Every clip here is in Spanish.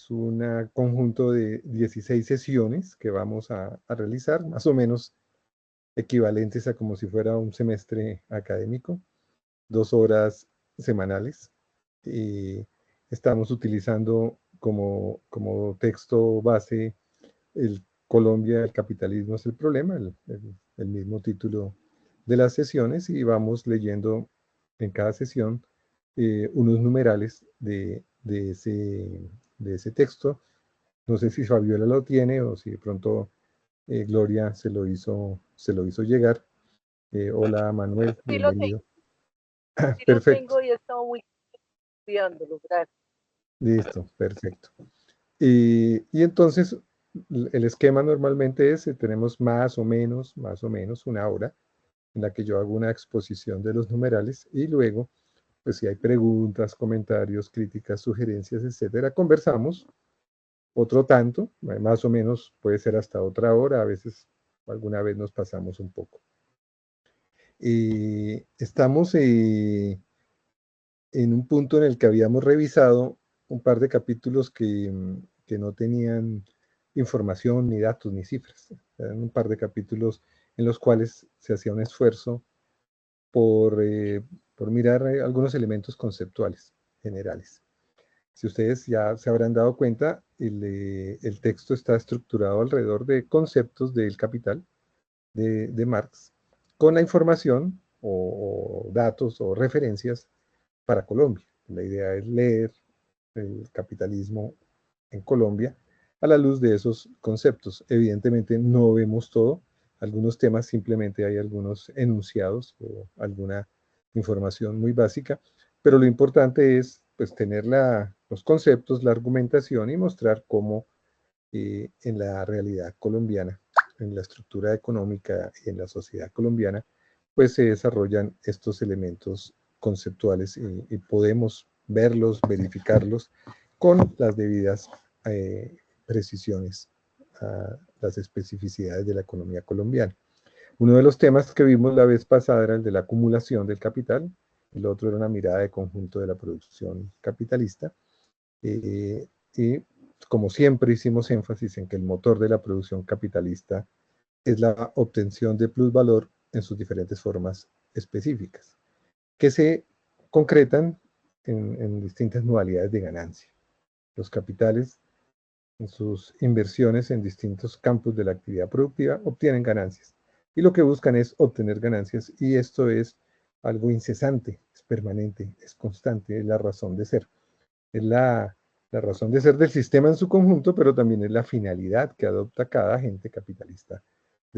un conjunto de 16 sesiones que vamos a realizar, más o menos equivalentes a como si fuera un semestre académico, 2 horas semanales. Y estamos utilizando como texto base el Colombia, el capitalismo es el problema, el mismo título de las sesiones, y vamos leyendo en cada sesión unos numerales de ese texto. No sé si Fabiola lo tiene o si de pronto Gloria se lo hizo llegar. Hola Manuel, Sí lo tengo, bienvenido. sí lo Perfecto, tengo y he estado muy estudiándolo, gracias. listo, perfecto. Y entonces el esquema normalmente es, tenemos más o menos 1 hora en la que yo hago una exposición de los numerales y luego, pues si hay preguntas, comentarios, críticas, sugerencias, etcétera, conversamos otro tanto, más o menos puede ser hasta otra hora, a veces alguna vez nos pasamos un poco. Estamos en un punto en el que habíamos revisado un par de capítulos que no tenían información, ni datos, ni cifras. Eran un par de capítulos en los cuales se hacía un esfuerzo por mirar algunos elementos conceptuales generales. Si ustedes ya se habrán dado cuenta, el texto está estructurado alrededor de conceptos del capital de Marx, con la información o datos o referencias para Colombia. La idea es leer el capitalismo en Colombia a la luz de esos conceptos. Evidentemente no vemos todo, algunos temas simplemente hay algunos enunciados o alguna información muy básica, pero lo importante es pues tener los conceptos, la argumentación y mostrar cómo en la realidad colombiana, en la estructura económica y en la sociedad colombiana, pues se desarrollan estos elementos conceptuales y podemos verlos, verificarlos con las debidas precisiones a las especificidades de la economía colombiana. Uno de los temas que vimos la vez pasada era el de la acumulación del capital, el otro era una mirada de conjunto de la producción capitalista, y como siempre hicimos énfasis en que el motor de la producción capitalista es la obtención de plusvalor en sus diferentes formas específicas, que se concretan en distintas modalidades de ganancia. Los capitales, en sus inversiones en distintos campos de la actividad productiva, obtienen ganancias. Y lo que buscan es obtener ganancias, y esto es algo incesante, es permanente, es constante, es la razón de ser. Es la razón de ser del sistema en su conjunto, pero también es la finalidad que adopta cada agente capitalista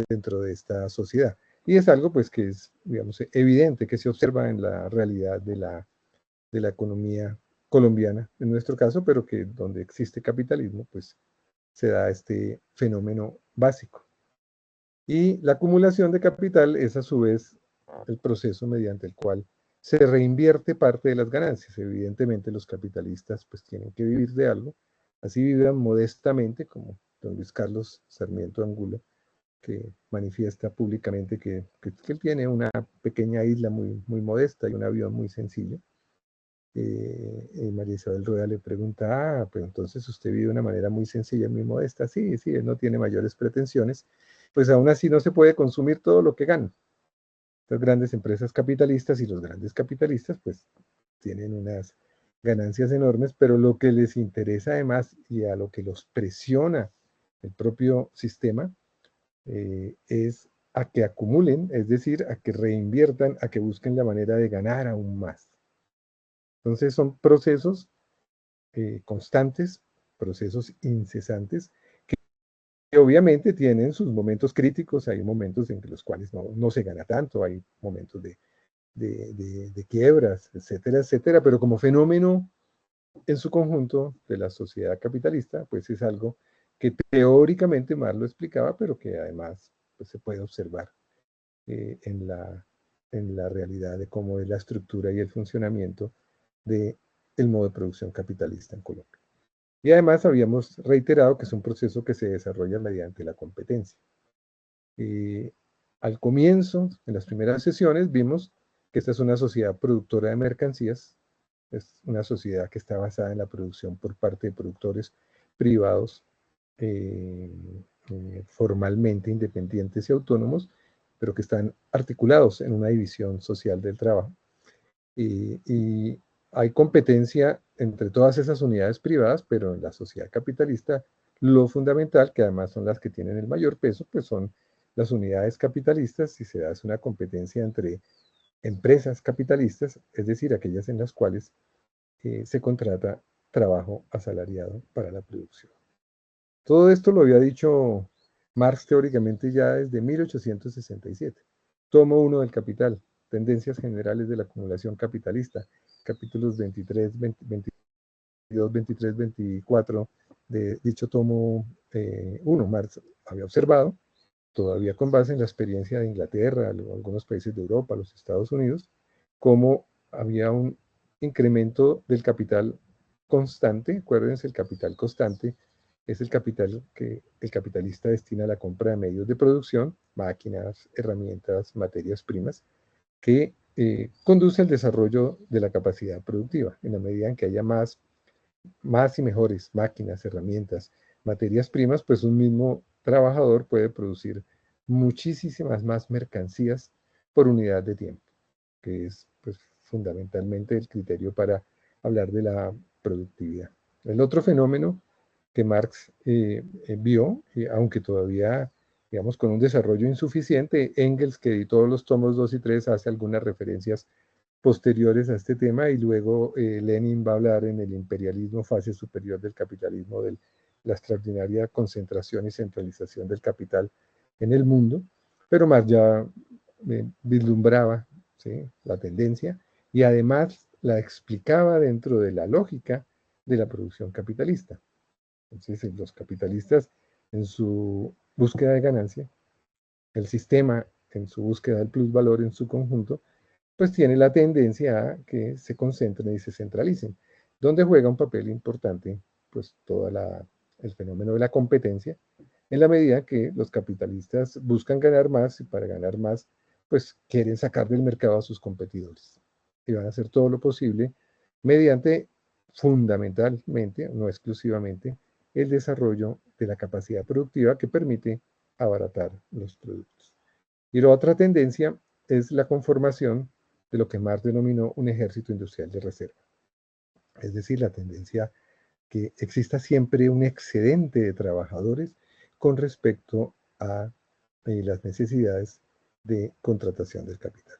dentro de esta sociedad. Y es algo pues que es, digamos, evidente, que se observa en la realidad de la economía colombiana, en nuestro caso, pero que donde existe capitalismo, pues se da este fenómeno básico. Y la acumulación de capital es a su vez el proceso mediante el cual se reinvierte parte de las ganancias. Evidentemente los capitalistas pues tienen que vivir de algo, así vivan modestamente, como don Luis Carlos Sarmiento Angulo, que manifiesta públicamente que él tiene una pequeña isla muy, muy modesta y un avión muy sencillo. María Isabel Rueda le pregunta, pues entonces usted vive de una manera muy sencilla, muy modesta. Sí, sí, él no tiene mayores pretensiones, pues aún así no se puede consumir todo lo que gana. Las grandes empresas capitalistas y los grandes capitalistas pues tienen unas ganancias enormes, pero lo que les interesa además y a lo que los presiona el propio sistema es a que acumulen, es decir, a que reinviertan, a que busquen la manera de ganar aún más. Entonces son procesos constantes, procesos incesantes, que obviamente tienen sus momentos críticos, hay momentos en los cuales no se gana tanto, hay momentos de quiebras, etcétera, etcétera, pero como fenómeno en su conjunto de la sociedad capitalista, pues es algo que teóricamente Marx lo explicaba, pero que además pues, se puede observar eh, en, la, en la realidad de cómo es la estructura y el funcionamiento del modo de producción capitalista en Colombia. Y además habíamos reiterado que es un proceso que se desarrolla mediante la competencia. Al comienzo, en las primeras sesiones, vimos que esta es una sociedad productora de mercancías Es una sociedad que está basada en la producción por parte de productores privados, eh, formalmente independientes y autónomos, pero que están articulados en una división social del trabajo. Y hay competencia entre todas esas unidades privadas, pero en la sociedad capitalista lo fundamental, que además son las que tienen el mayor peso, pues son las unidades capitalistas y se da una competencia entre empresas capitalistas, es decir, aquellas en las cuales se contrata trabajo asalariado para la producción. Todo esto lo había dicho Marx teóricamente ya desde 1867. Tomo 1 del Capital, Tendencias Generales de la Acumulación Capitalista, capítulos 23, 20, 22, 23, 24 de dicho tomo 1. Marx había observado, todavía con base en la experiencia de Inglaterra, algunos países de Europa, los Estados Unidos, cómo había un incremento del capital constante. Acuérdense, el capital constante es el capital que el capitalista destina a la compra de medios de producción, máquinas, herramientas, materias primas, que conduce al desarrollo de la capacidad productiva. En la medida en que haya más y mejores máquinas, herramientas, materias primas, pues un mismo trabajador puede producir muchísimas más mercancías por unidad de tiempo, que es pues, fundamentalmente el criterio para hablar de la productividad. El otro fenómeno que Marx vio, aunque todavía, digamos, con un desarrollo insuficiente, Engels, que editó los tomos 2 y 3, hace algunas referencias posteriores a este tema, y luego Lenin va a hablar en el imperialismo, fase superior del capitalismo, de la extraordinaria concentración y centralización del capital en el mundo, pero Marx ya vislumbraba, ¿sí?, la tendencia y además la explicaba dentro de la lógica de la producción capitalista. Entonces, los capitalistas en su búsqueda de ganancia, el sistema en su búsqueda del plusvalor en su conjunto, pues tiene la tendencia a que se concentren y se centralicen, donde juega un papel importante pues todo el fenómeno de la competencia, en la medida que los capitalistas buscan ganar más y para ganar más, pues quieren sacar del mercado a sus competidores. Y van a hacer todo lo posible mediante, fundamentalmente, no exclusivamente, el desarrollo de la capacidad productiva que permite abaratar los productos. Y la otra tendencia es la conformación de lo que Marx denominó un ejército industrial de reserva. Es decir, la tendencia que exista siempre un excedente de trabajadores con respecto a las necesidades de contratación del capital.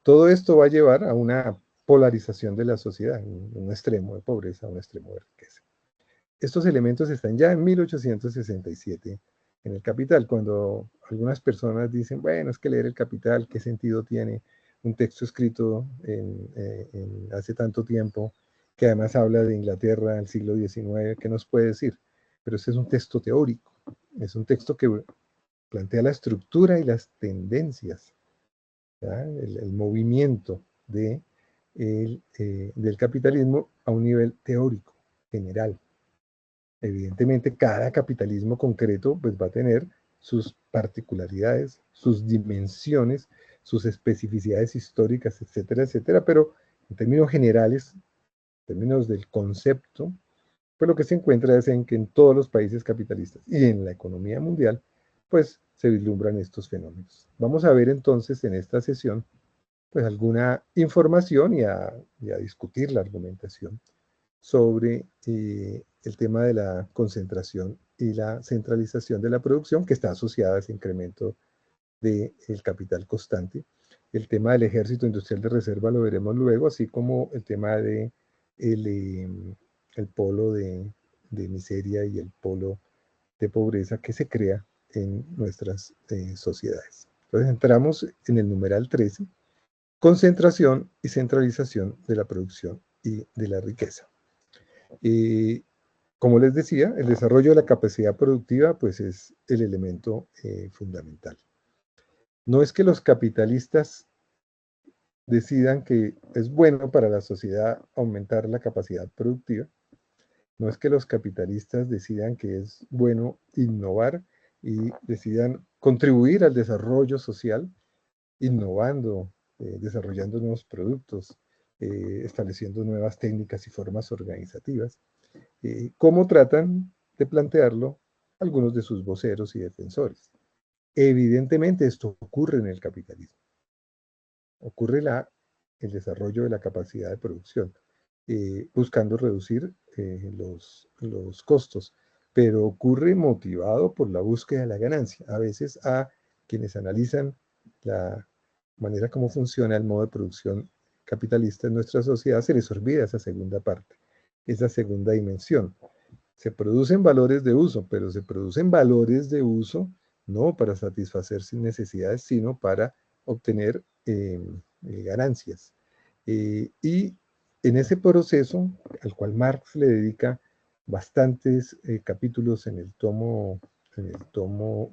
Todo esto va a llevar a una polarización de la sociedad, un extremo de pobreza, un extremo de riqueza. Estos elementos están ya en 1867 en el Capital, cuando algunas personas dicen, bueno, es que leer el Capital, ¿qué sentido tiene un texto escrito hace tanto tiempo, que además habla de Inglaterra del siglo XIX? ¿Qué nos puede decir? Pero ese es un texto teórico, es un texto que plantea la estructura y las tendencias, el movimiento del capitalismo a un nivel teórico, general. Evidentemente, cada capitalismo concreto pues, va a tener sus particularidades, sus dimensiones, sus especificidades históricas, etcétera, etcétera, pero en términos generales, en términos del concepto, pues lo que se encuentra es en que en todos los países capitalistas y en la economía mundial, pues se vislumbran estos fenómenos. Vamos a ver entonces en esta sesión pues alguna información y a discutir la argumentación sobre el tema de la concentración y la centralización de la producción que está asociada a ese incremento del capital constante. El tema del ejército industrial de reserva lo veremos luego, así como el tema de el polo de miseria y el polo de pobreza que se crea en nuestras sociedades. Entonces entramos en el numeral 13, concentración y centralización de la producción y de la riqueza. Como les decía, el desarrollo de la capacidad productiva pues es el elemento fundamental. No es que los capitalistas decidan que es bueno para la sociedad aumentar la capacidad productiva, no es que los capitalistas decidan que es bueno innovar y decidan contribuir al desarrollo social innovando, desarrollando nuevos productos, estableciendo nuevas técnicas y formas organizativas. ¿Cómo tratan de plantearlo algunos de sus voceros y defensores? Evidentemente esto ocurre en el capitalismo. Ocurre el desarrollo de la capacidad de producción, buscando reducir los costos, pero ocurre motivado por la búsqueda de la ganancia. A veces a quienes analizan la manera como funciona el modo de producción capitalista en nuestra sociedad se les olvida esa segunda parte, esa segunda dimensión. Se producen valores de uso, pero se producen valores de uso no para satisfacer sus necesidades, sino para obtener ganancias. Y en ese proceso, al cual Marx le dedica bastantes capítulos en el tomo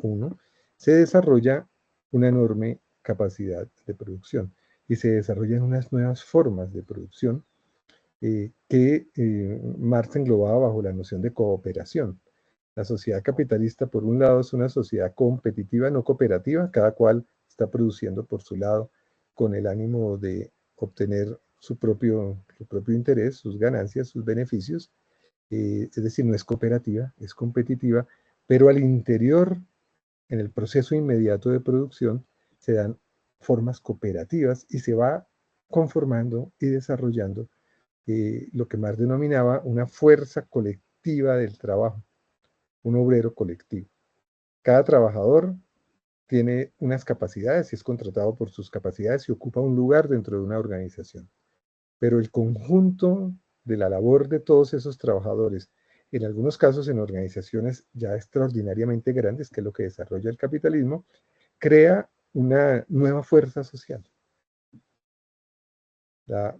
1, se desarrolla una enorme capacidad de producción y se desarrollan unas nuevas formas de producción que Marx englobaba bajo la noción de cooperación. La sociedad capitalista, por un lado, es una sociedad competitiva, no cooperativa, cada cual está produciendo por su lado con el ánimo de obtener su propio interés, sus ganancias, sus beneficios. Es decir, no es cooperativa, es competitiva, pero al interior, en el proceso inmediato de producción, se dan formas cooperativas y se va conformando y desarrollando lo que Marx denominaba una fuerza colectiva del trabajo, un obrero colectivo. Cada trabajador tiene unas capacidades y es contratado por sus capacidades y ocupa un lugar dentro de una organización. Pero el conjunto de la labor de todos esos trabajadores, en algunos casos en organizaciones ya extraordinariamente grandes, que es lo que desarrolla el capitalismo, crea una nueva fuerza social. La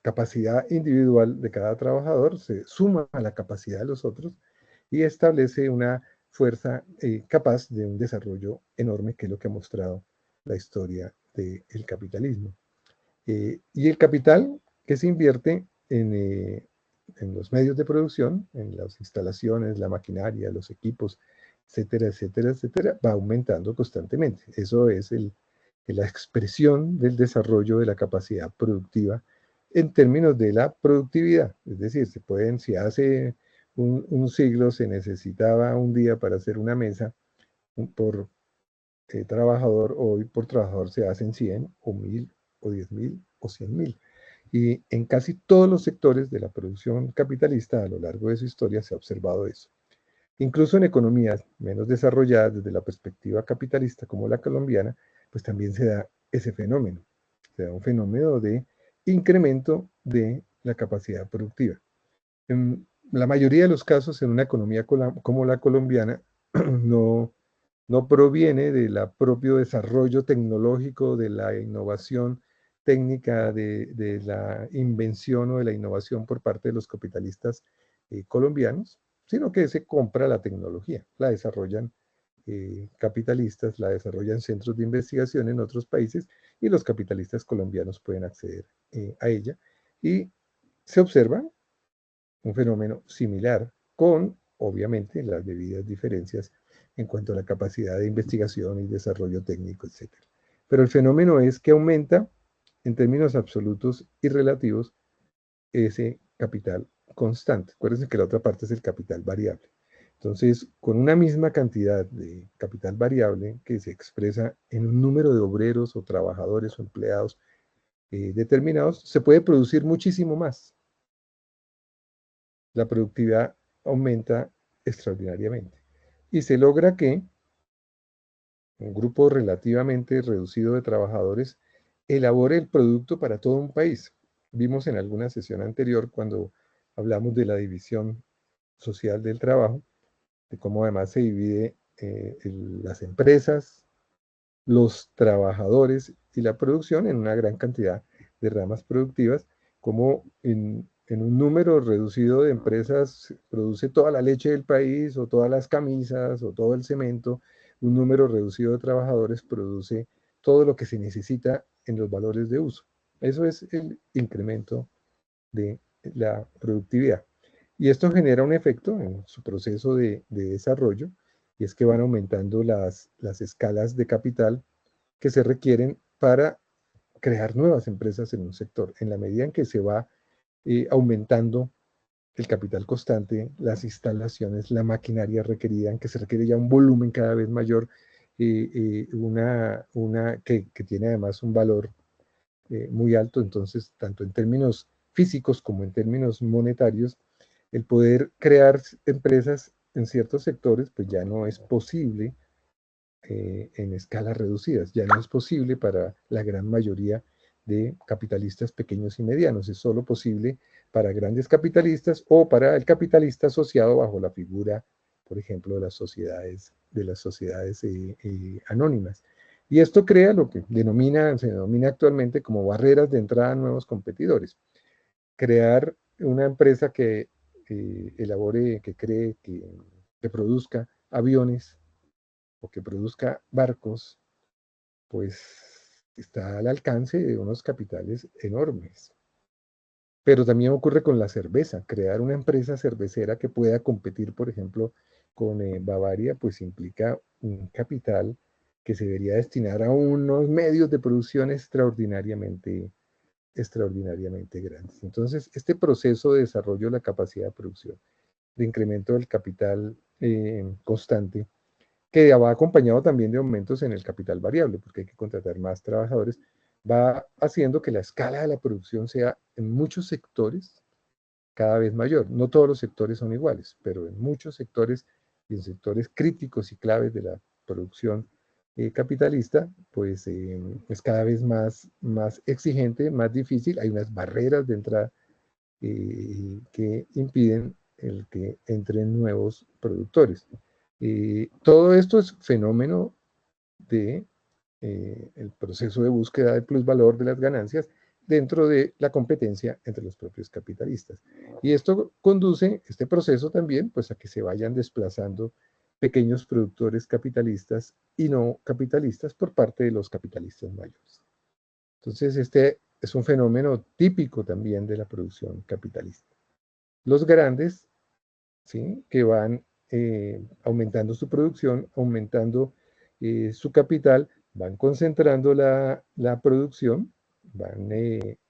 capacidad individual de cada trabajador se suma a la capacidad de los otros y establece una fuerza capaz de un desarrollo enorme, que es lo que ha mostrado la historia del capitalismo. Y el capital que se invierte en los medios de producción, en las instalaciones, la maquinaria, los equipos, etcétera, etcétera, etcétera, va aumentando constantemente. Eso es la expresión del desarrollo de la capacidad productiva en términos de la productividad. Es decir, si hace un siglo se necesitaba un día para hacer una mesa por trabajador, hoy por trabajador se hacen 100 o 1000 o 10.000 o 100.000. Y en casi todos los sectores de la producción capitalista a lo largo de su historia se ha observado eso. Incluso en economías menos desarrolladas desde la perspectiva capitalista como la colombiana, pues también se da ese fenómeno. Se da un fenómeno de incremento de la capacidad productiva. En la mayoría de los casos, en una economía como la colombiana, no proviene del propio desarrollo tecnológico, de la innovación técnica, de la invención o de la innovación por parte de los capitalistas colombianos, sino que se compra la tecnología, la desarrollan capitalistas, la desarrollan centros de investigación en otros países y los capitalistas colombianos pueden acceder a ella. Y se observa un fenómeno similar con, obviamente, las debidas diferencias en cuanto a la capacidad de investigación y desarrollo técnico, etc. Pero el fenómeno es que aumenta en términos absolutos y relativos ese capital constante. Acuérdense que la otra parte es el capital variable. Entonces, con una misma cantidad de capital variable que se expresa en un número de obreros o trabajadores o empleados determinados, se puede producir muchísimo más. La productividad aumenta extraordinariamente. Y se logra que un grupo relativamente reducido de trabajadores elabore el producto para todo un país. Vimos en alguna sesión anterior cuando hablamos de la división social del trabajo, de cómo además se divide las empresas, los trabajadores y la producción en una gran cantidad de ramas productivas, como en un número reducido de empresas se produce toda la leche del país o todas las camisas o todo el cemento, un número reducido de trabajadores produce todo lo que se necesita en los valores de uso. Eso es el incremento de la productividad. Y esto genera un efecto en su proceso de desarrollo, y es que van aumentando las escalas de capital que se requieren para crear nuevas empresas en un sector. En la medida en que se va aumentando el capital constante, las instalaciones, la maquinaria requerida, en que se requiere ya un volumen cada vez mayor, que tiene además un valor muy alto, entonces, tanto en términos físicos como en términos monetarios, el poder crear empresas en ciertos sectores, pues ya no es posible en escalas reducidas, ya no es posible para la gran mayoría de capitalistas pequeños y medianos, es solo posible para grandes capitalistas o para el capitalista asociado bajo la figura, por ejemplo, de las sociedades anónimas. Y esto crea lo que se denomina actualmente como barreras de entrada a nuevos competidores. Crear una empresa que elabore, que cree, que produzca aviones o que produzca barcos, pues está al alcance de unos capitales enormes. Pero también ocurre con la cerveza. Crear una empresa cervecera que pueda competir, por ejemplo, con Bavaria, pues implica un capital que se debería destinar a unos medios de producción extraordinariamente grandes. Entonces, este proceso de desarrollo de la capacidad de producción, de incremento del capital constante, que va acompañado también de aumentos en el capital variable, porque hay que contratar más trabajadores, va haciendo que la escala de la producción sea en muchos sectores cada vez mayor. No todos los sectores son iguales, pero en muchos sectores y en sectores críticos y claves de la producción capitalista, pues es cada vez más exigente, más difícil. Hay unas barreras de entrada que impiden el que entren nuevos productores. Todo esto es fenómeno de el proceso de búsqueda del plusvalor de las ganancias dentro de la competencia entre los propios capitalistas. Y esto conduce, este proceso también, pues a que se vayan desplazando pequeños productores capitalistas y no capitalistas por parte de los capitalistas mayores. Entonces, este es un fenómeno típico también de la producción capitalista. Los grandes, ¿sí?, que van aumentando su producción, aumentando su capital, van concentrando la producción, van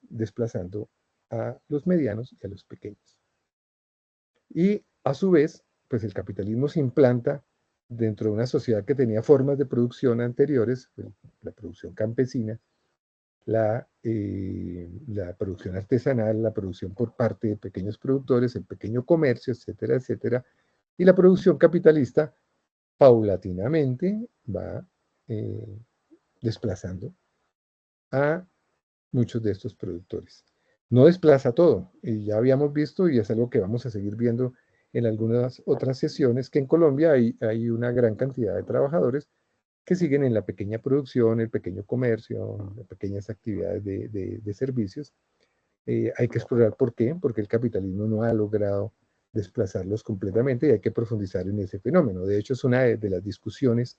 desplazando a los medianos y a los pequeños. Y a su vez, pues el capitalismo se implanta dentro de una sociedad que tenía formas de producción anteriores, la producción campesina, la producción artesanal, la producción por parte de pequeños productores, el pequeño comercio, etcétera, etcétera. Y la producción capitalista paulatinamente va eh, desplazando a muchos de estos productores. No desplaza todo, y ya habíamos visto, y es algo que vamos a seguir viendo en algunas otras sesiones, que en Colombia hay una gran cantidad de trabajadores que siguen en la pequeña producción, el pequeño comercio, las pequeñas actividades de servicios. Hay que explorar por qué, porque el capitalismo no ha logrado desplazarlos completamente y hay que profundizar en ese fenómeno. De hecho, es una de las discusiones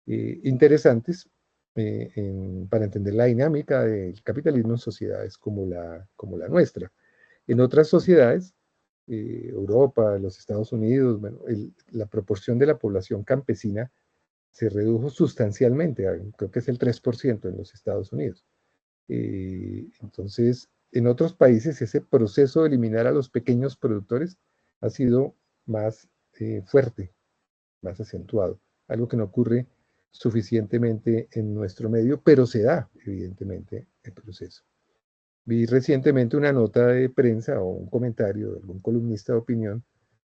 interesantes para entender la dinámica del capitalismo en sociedades como la nuestra. En otras sociedades, Europa, los Estados Unidos, bueno, la proporción de la población campesina se redujo sustancialmente, creo que es el 3% en los Estados Unidos. Entonces, en otros países ese proceso de eliminar a los pequeños productores ha sido más fuerte, más acentuado, algo que no ocurre suficientemente en nuestro medio, pero se da, evidentemente, el proceso. Vi recientemente una nota de prensa o un comentario de algún columnista de opinión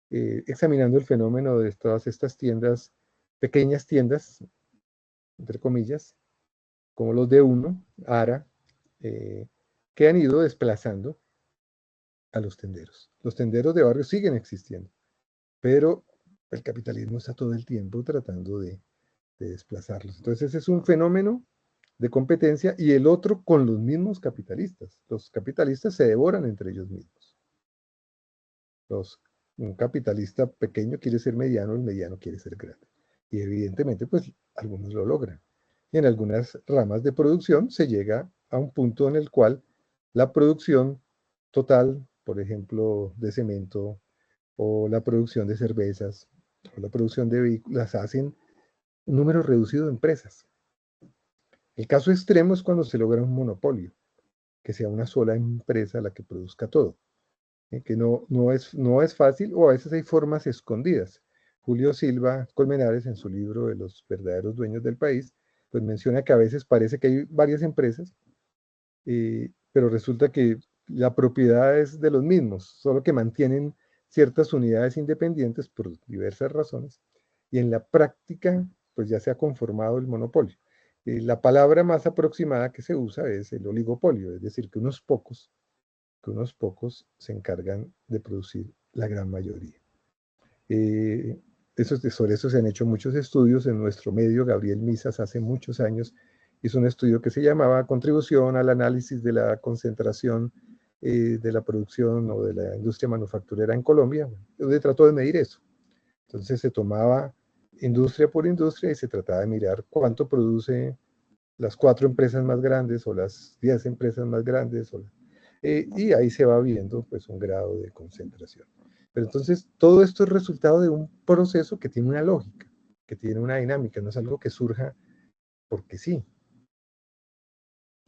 examinando el fenómeno de todas estas tiendas, pequeñas tiendas, entre comillas, como los de uno, ARA, eh, que han ido desplazando a los tenderos. Los tenderos de barrio siguen existiendo, pero el capitalismo está todo el tiempo tratando de desplazarlos. Entonces ese es un fenómeno de competencia y el otro con los mismos capitalistas. Los capitalistas se devoran entre ellos mismos. Un capitalista pequeño quiere ser mediano, el mediano quiere ser grande. Y evidentemente, pues algunos lo logran. Y en algunas ramas de producción se llega a un punto en el cual la producción total, por ejemplo, de cemento o la producción de cervezas o la producción de vehículos, las hacen un número reducido de empresas. El caso extremo es cuando se logra un monopolio, que sea una sola empresa la que produzca todo, que no es fácil, o a veces hay formas escondidas. Julio Silva Colmenares, en su libro de los verdaderos dueños del país, pues menciona que a veces parece que hay varias empresas, pero resulta que la propiedad es de los mismos, solo que mantienen ciertas unidades independientes por diversas razones, y en la práctica pues ya se ha conformado el monopolio. La palabra más aproximada que se usa es el oligopolio, es decir, que unos pocos se encargan de producir la gran mayoría. Sobre eso se han hecho muchos estudios en nuestro medio. Gabriel Misas hace muchos años hizo un estudio que se llamaba Contribución al análisis de la concentración de la producción o de la industria manufacturera en Colombia, donde trató de medir eso. Entonces se tomaba industria por industria y se trataba de mirar cuánto produce las 4 empresas más grandes o las 10 empresas más grandes, y ahí se va viendo pues un grado de concentración. Pero entonces todo esto es resultado de un proceso que tiene una lógica, que tiene una dinámica, no es algo que surja porque sí.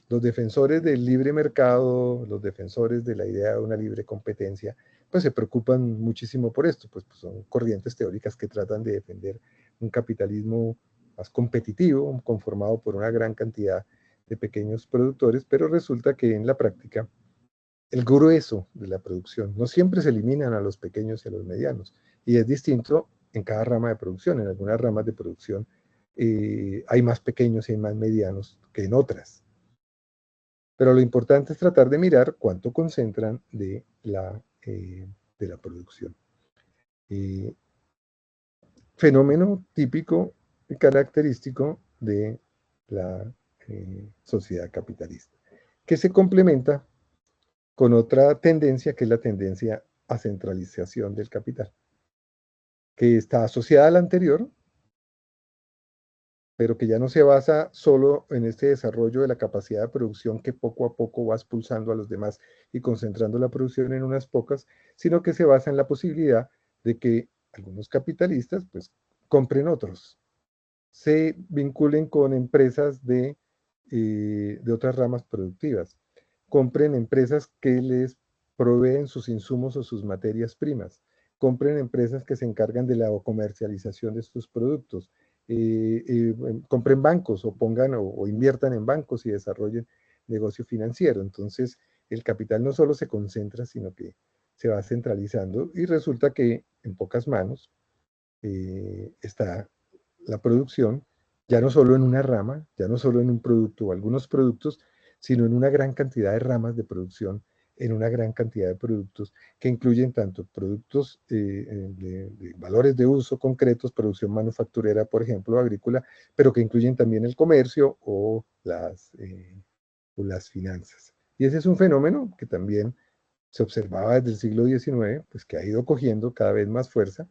Los defensores del libre mercado, los defensores de la idea de una libre competencia, pues se preocupan muchísimo por esto, pues son corrientes teóricas que tratan de defender un capitalismo más competitivo, conformado por una gran cantidad de pequeños productores, pero resulta que en la práctica el grueso de la producción no siempre se eliminan a los pequeños y a los medianos, y es distinto en cada rama de producción. En algunas ramas de producción hay más pequeños y hay más medianos que en otras. Pero lo importante es tratar de mirar cuánto concentran de la producción. Fenómeno típico y característico de la sociedad capitalista, que se complementa con otra tendencia, que es la tendencia a centralización del capital, que está asociada a la anterior, pero que ya no se basa solo en este desarrollo de la capacidad de producción que poco a poco va expulsando a los demás y concentrando la producción en unas pocas, sino que se basa en la posibilidad de que algunos capitalistas pues compren otros, se vinculen con empresas de otras ramas productivas, compren empresas que les proveen sus insumos o sus materias primas, compren empresas que se encargan de la comercialización de sus productos, compren bancos o pongan o inviertan en bancos y desarrollen negocio financiero. Entonces, el capital no solo se concentra, sino que se va centralizando y resulta que en pocas manos está la producción, ya no solo en una rama, ya no solo en un producto o algunos productos, sino en una gran cantidad de ramas de producción, en una gran cantidad de productos que incluyen tanto productos de valores de uso concretos, producción manufacturera, por ejemplo, agrícola, pero que incluyen también el comercio o las finanzas. Y ese es un fenómeno que también se observaba desde el siglo XIX, pues que ha ido cogiendo cada vez más fuerza,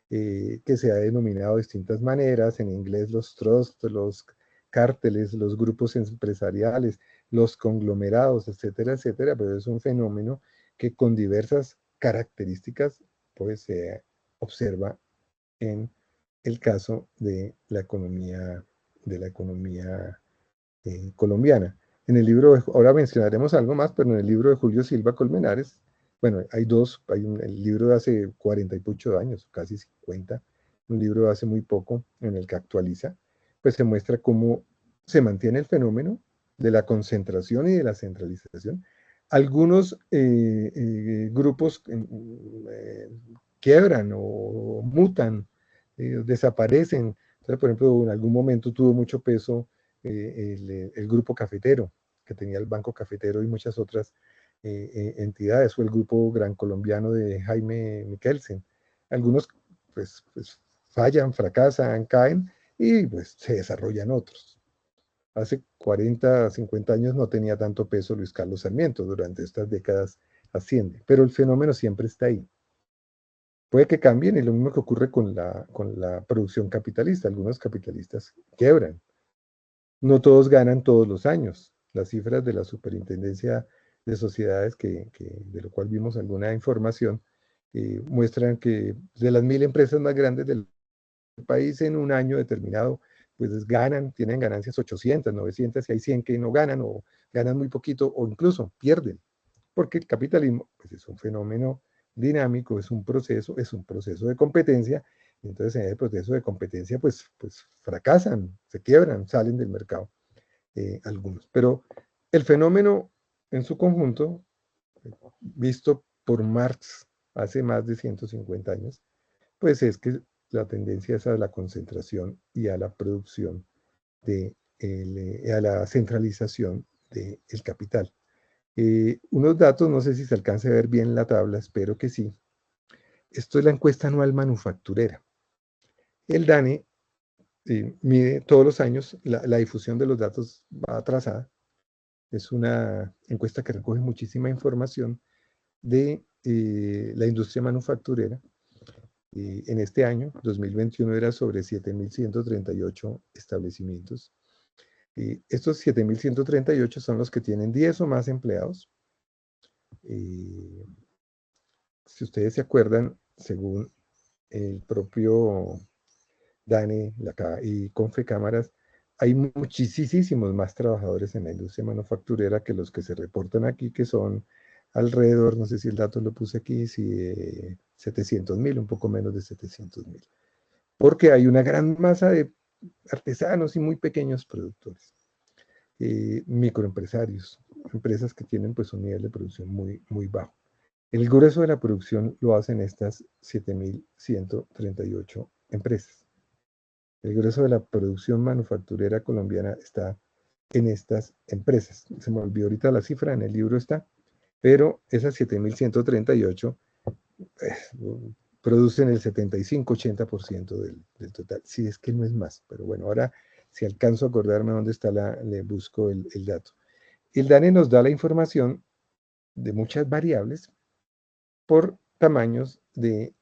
que se ha denominado de distintas maneras, en inglés los trusts, los cárteles, los grupos empresariales, los conglomerados, etcétera, etcétera, pero es un fenómeno que con diversas características pues se observa en el caso de la economía colombiana. En el libro, ahora mencionaremos algo más, pero en el libro de Julio Silva Colmenares, bueno, el libro de hace 40 y muchos años, casi 50, un libro de hace muy poco en el que actualiza, pues se muestra cómo se mantiene el fenómeno de la concentración y de la centralización. Algunos grupos quiebran o mutan, desaparecen. Entonces, por ejemplo, en algún momento tuvo mucho peso el grupo cafetero, que tenía el Banco Cafetero y muchas otras entidades, o el grupo Gran Colombiano de Jaime Miquelsen. Algunos pues fallan, fracasan, caen y pues se desarrollan otros. Hace 40, 50 años no tenía tanto peso Luis Carlos Sarmiento, durante estas décadas asciende, pero el fenómeno siempre está ahí. Puede que cambien, y lo mismo que ocurre con la producción capitalista. Algunos capitalistas quiebran. No todos ganan todos los años. Las cifras de la Superintendencia de Sociedades, de lo cual vimos alguna información, muestran que de las 1000 empresas más grandes del país en un año determinado pues ganan, tienen ganancias 800, 900, y hay 100 que no ganan o ganan muy poquito o incluso pierden, porque el capitalismo pues, es un fenómeno dinámico, es un proceso de competencia, y entonces en el proceso de competencia pues fracasan, se quiebran, salen del mercado algunos. Pero el fenómeno en su conjunto, visto por Marx hace más de 150 años, pues es que la tendencia es a la concentración y a la producción a la centralización del capital. Unos datos, no sé si se alcance a ver bien la tabla, espero que sí. Esto es la encuesta anual manufacturera. El DANE mide todos los años, la difusión de los datos va atrasada. Es una encuesta que recoge muchísima información de la industria manufacturera. En este año, 2021, era sobre 7.138 establecimientos. Estos 7.138 son los que tienen 10 o más empleados. Si ustedes se acuerdan, según el propio DANE y Confecámaras, hay muchísimos más trabajadores en la industria manufacturera que los que se reportan aquí, que son alrededor, no sé si el dato lo puse aquí, si 700.000, un poco menos de 700.000. Porque hay una gran masa de artesanos y muy pequeños productores, microempresarios, empresas que tienen pues un nivel de producción muy bajo. El grueso de la producción lo hacen estas 7.138 empresas. El grueso de la producción manufacturera colombiana está en estas empresas. Se me olvidó ahorita la cifra, en el libro está, pero esas 7.138 producen el 75-80% del total, si es que no es más. Pero bueno, ahora si alcanzo a acordarme dónde está, le busco el dato. El DANE nos da la información de muchas variables por tamaños en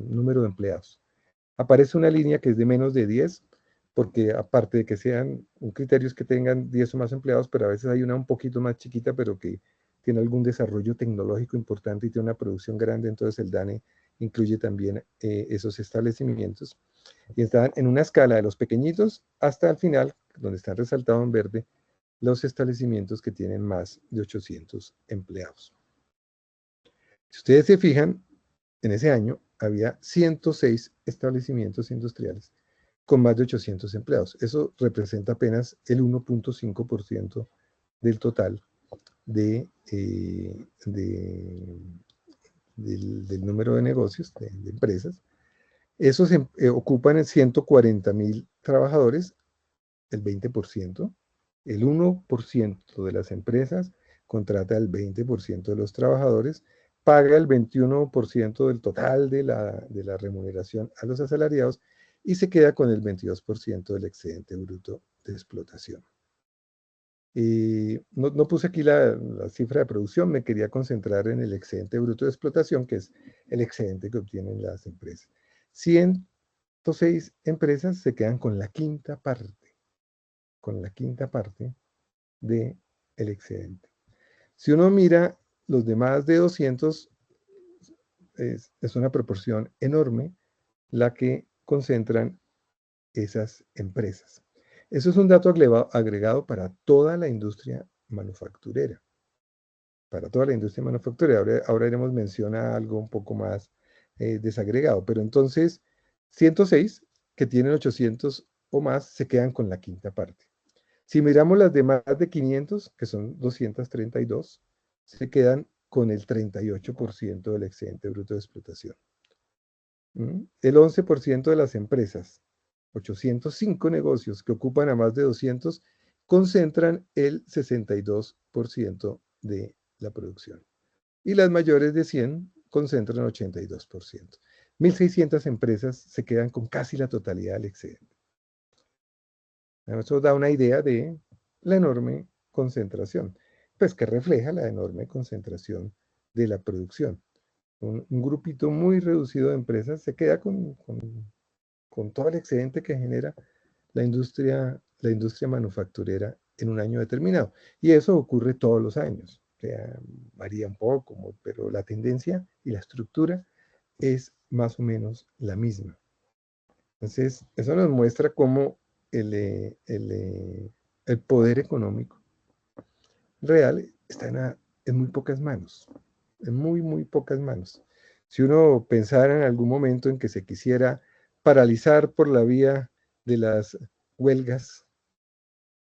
número de empleados. Aparece una línea que es de menos de 10, porque aparte de que sean un criterio es que tengan 10 o más empleados, pero a veces hay una un poquito más chiquita, pero que tiene algún desarrollo tecnológico importante y tiene una producción grande, entonces el DANE incluye también esos establecimientos. Y están en una escala de los pequeñitos hasta el final, donde están resaltados en verde, los establecimientos que tienen más de 800 empleados. Si ustedes se fijan, en ese año había 106 establecimientos industriales con más de 800 empleados. Eso representa apenas el 1.5% del total del número de negocios, de empresas. Esos ocupan 140.000 trabajadores, el 20%. El 1% de las empresas contrata el 20% de los trabajadores, paga el 21% del total de la remuneración a los asalariados y se queda con el 22% del excedente bruto de explotación. No puse aquí la cifra de producción, me quería concentrar en el excedente bruto de explotación, que es el excedente que obtienen las empresas. 106 empresas se quedan con la quinta parte del excedente. Si uno mira los demás de 200, es una proporción enorme la que concentran esas empresas. Eso es un dato agregado para toda la industria manufacturera. Para toda la industria manufacturera. Ahora haremos mención a algo un poco más desagregado. Pero entonces, 106 que tienen 800 o más se quedan con la quinta parte. Si miramos las demás de 500, que son 232, se quedan con el 38% del excedente bruto de explotación. El 11% de las empresas, 805 negocios que ocupan a más de 200, concentran el 62% de la producción. Y las mayores de 100 concentran 82%. 1.600 empresas se quedan con casi la totalidad del excedente. Eso da una idea de la enorme concentración, pues que refleja la enorme concentración de la producción. Un grupito muy reducido de empresas se queda con todo el excedente que genera la industria manufacturera en un año determinado. Y eso ocurre todos los años. O sea, varía un poco, pero la tendencia y la estructura es más o menos la misma. Entonces, eso nos muestra cómo el poder económico real está en muy pocas manos, en muy, muy pocas manos. Si uno pensara en algún momento en que se quisiera paralizar por la vía de las huelgas,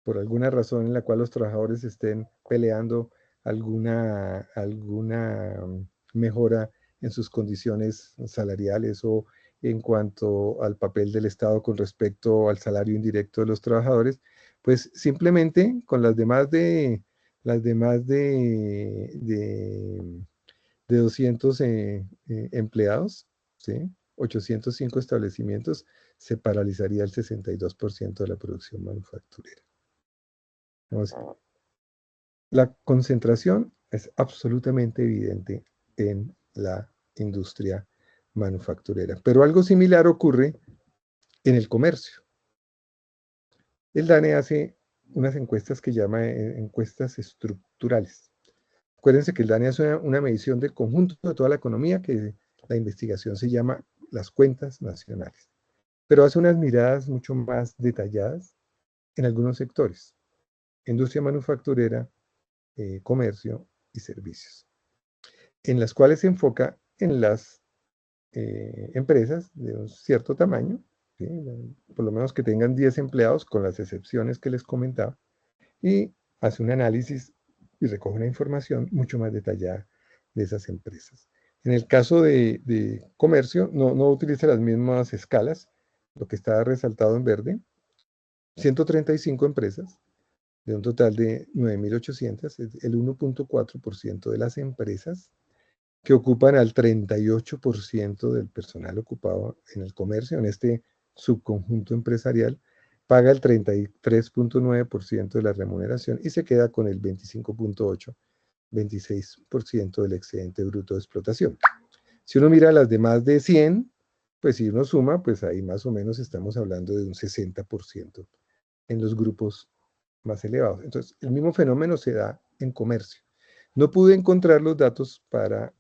por alguna razón en la cual los trabajadores estén peleando alguna mejora en sus condiciones salariales o en cuanto al papel del Estado con respecto al salario indirecto de los trabajadores, pues simplemente con las demás de 200 empleados, ¿sí? 805 establecimientos, se paralizaría el 62% de la producción manufacturera. Entonces, la concentración es absolutamente evidente en la industria manufacturera, pero algo similar ocurre en el comercio. El DANE hace unas encuestas que llama encuestas estructurales. Acuérdense que el DANE hace una medición del conjunto de toda la economía, que la investigación se llama las cuentas nacionales, pero hace unas miradas mucho más detalladas en algunos sectores: industria manufacturera, comercio y servicios, en las cuales se enfoca en las empresas de un cierto tamaño, ¿sí? Por lo menos que tengan 10 empleados, con las excepciones que les comentaba, y hace un análisis y recoge una información mucho más detallada de esas empresas. En el caso de comercio, no utiliza las mismas escalas, lo que está resaltado en verde: 135 empresas, de un total de 9.800, el 1.4% de las empresas que ocupan al 38% del personal ocupado en el comercio, en este subconjunto empresarial, paga el 33.9% de la remuneración y se queda con el 25.8, 26% del excedente bruto de explotación. Si uno mira las de más de 100, pues si uno suma, pues ahí más o menos estamos hablando de un 60% en los grupos más elevados. Entonces, el mismo fenómeno se da en comercio. No pude encontrar los datos para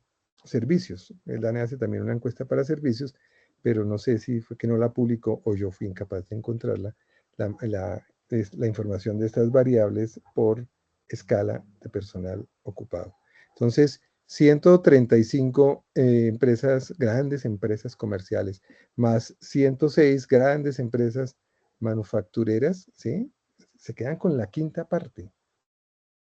servicios. El DANE hace también una encuesta para servicios, pero no sé si fue que no la publicó o yo fui incapaz de encontrarla, la información de estas variables por escala de personal ocupado. Entonces, 135 empresas, grandes empresas comerciales, más 106 grandes empresas manufactureras, ¿sí? Se quedan con la quinta parte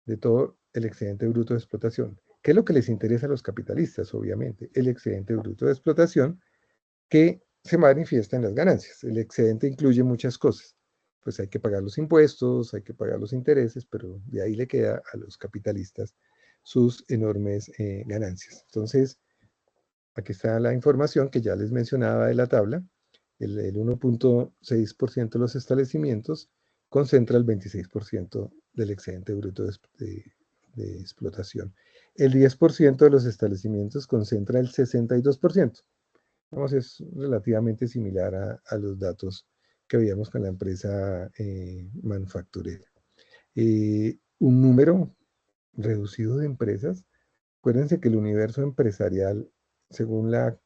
de todo el excedente bruto de explotación. ¿Qué es lo que les interesa a los capitalistas? Obviamente, el excedente bruto de explotación, que se manifiesta en las ganancias. El excedente incluye muchas cosas. Pues hay que pagar los impuestos, hay que pagar los intereses, pero de ahí le queda a los capitalistas sus enormes ganancias. Entonces, aquí está la información que ya les mencionaba de la tabla. El 1.6% de los establecimientos concentra el 26% del excedente bruto de explotación. El 10% de los establecimientos concentra el 62%. Vamos, es relativamente similar a los datos que veíamos con la empresa manufacturera. Un número reducido de empresas. Acuérdense que el universo empresarial, según la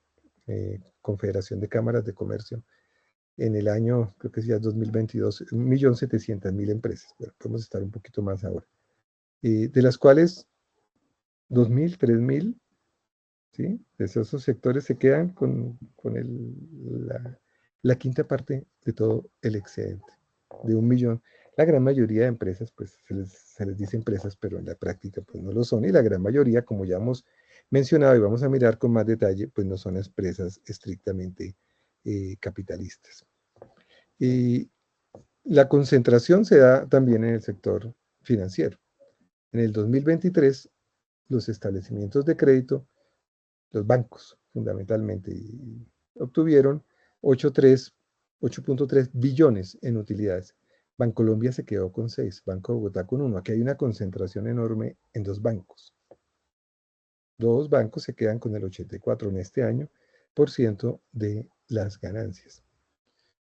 Confederación de Cámaras de Comercio, en el año, creo que es ya 2022, 1.700.000 empresas. Bueno, podemos estar un poquito más ahora. De las cuales 2.000, 3.000, ¿sí? De esos sectores se quedan con la quinta parte de todo el excedente, de 1.000.000. La gran mayoría de empresas, pues se les dice empresas, pero en la práctica pues no lo son, y la gran mayoría, como ya hemos mencionado y vamos a mirar con más detalle, pues no son empresas estrictamente capitalistas. Y la concentración se da también en el sector financiero. En el 2023, los establecimientos de crédito, los bancos fundamentalmente, obtuvieron 8.3 billones en utilidades. Bancolombia se quedó con 6, Banco de Bogotá con 1. Aquí hay una concentración enorme en dos bancos. Dos bancos se quedan con el 84 en este año por ciento de las ganancias.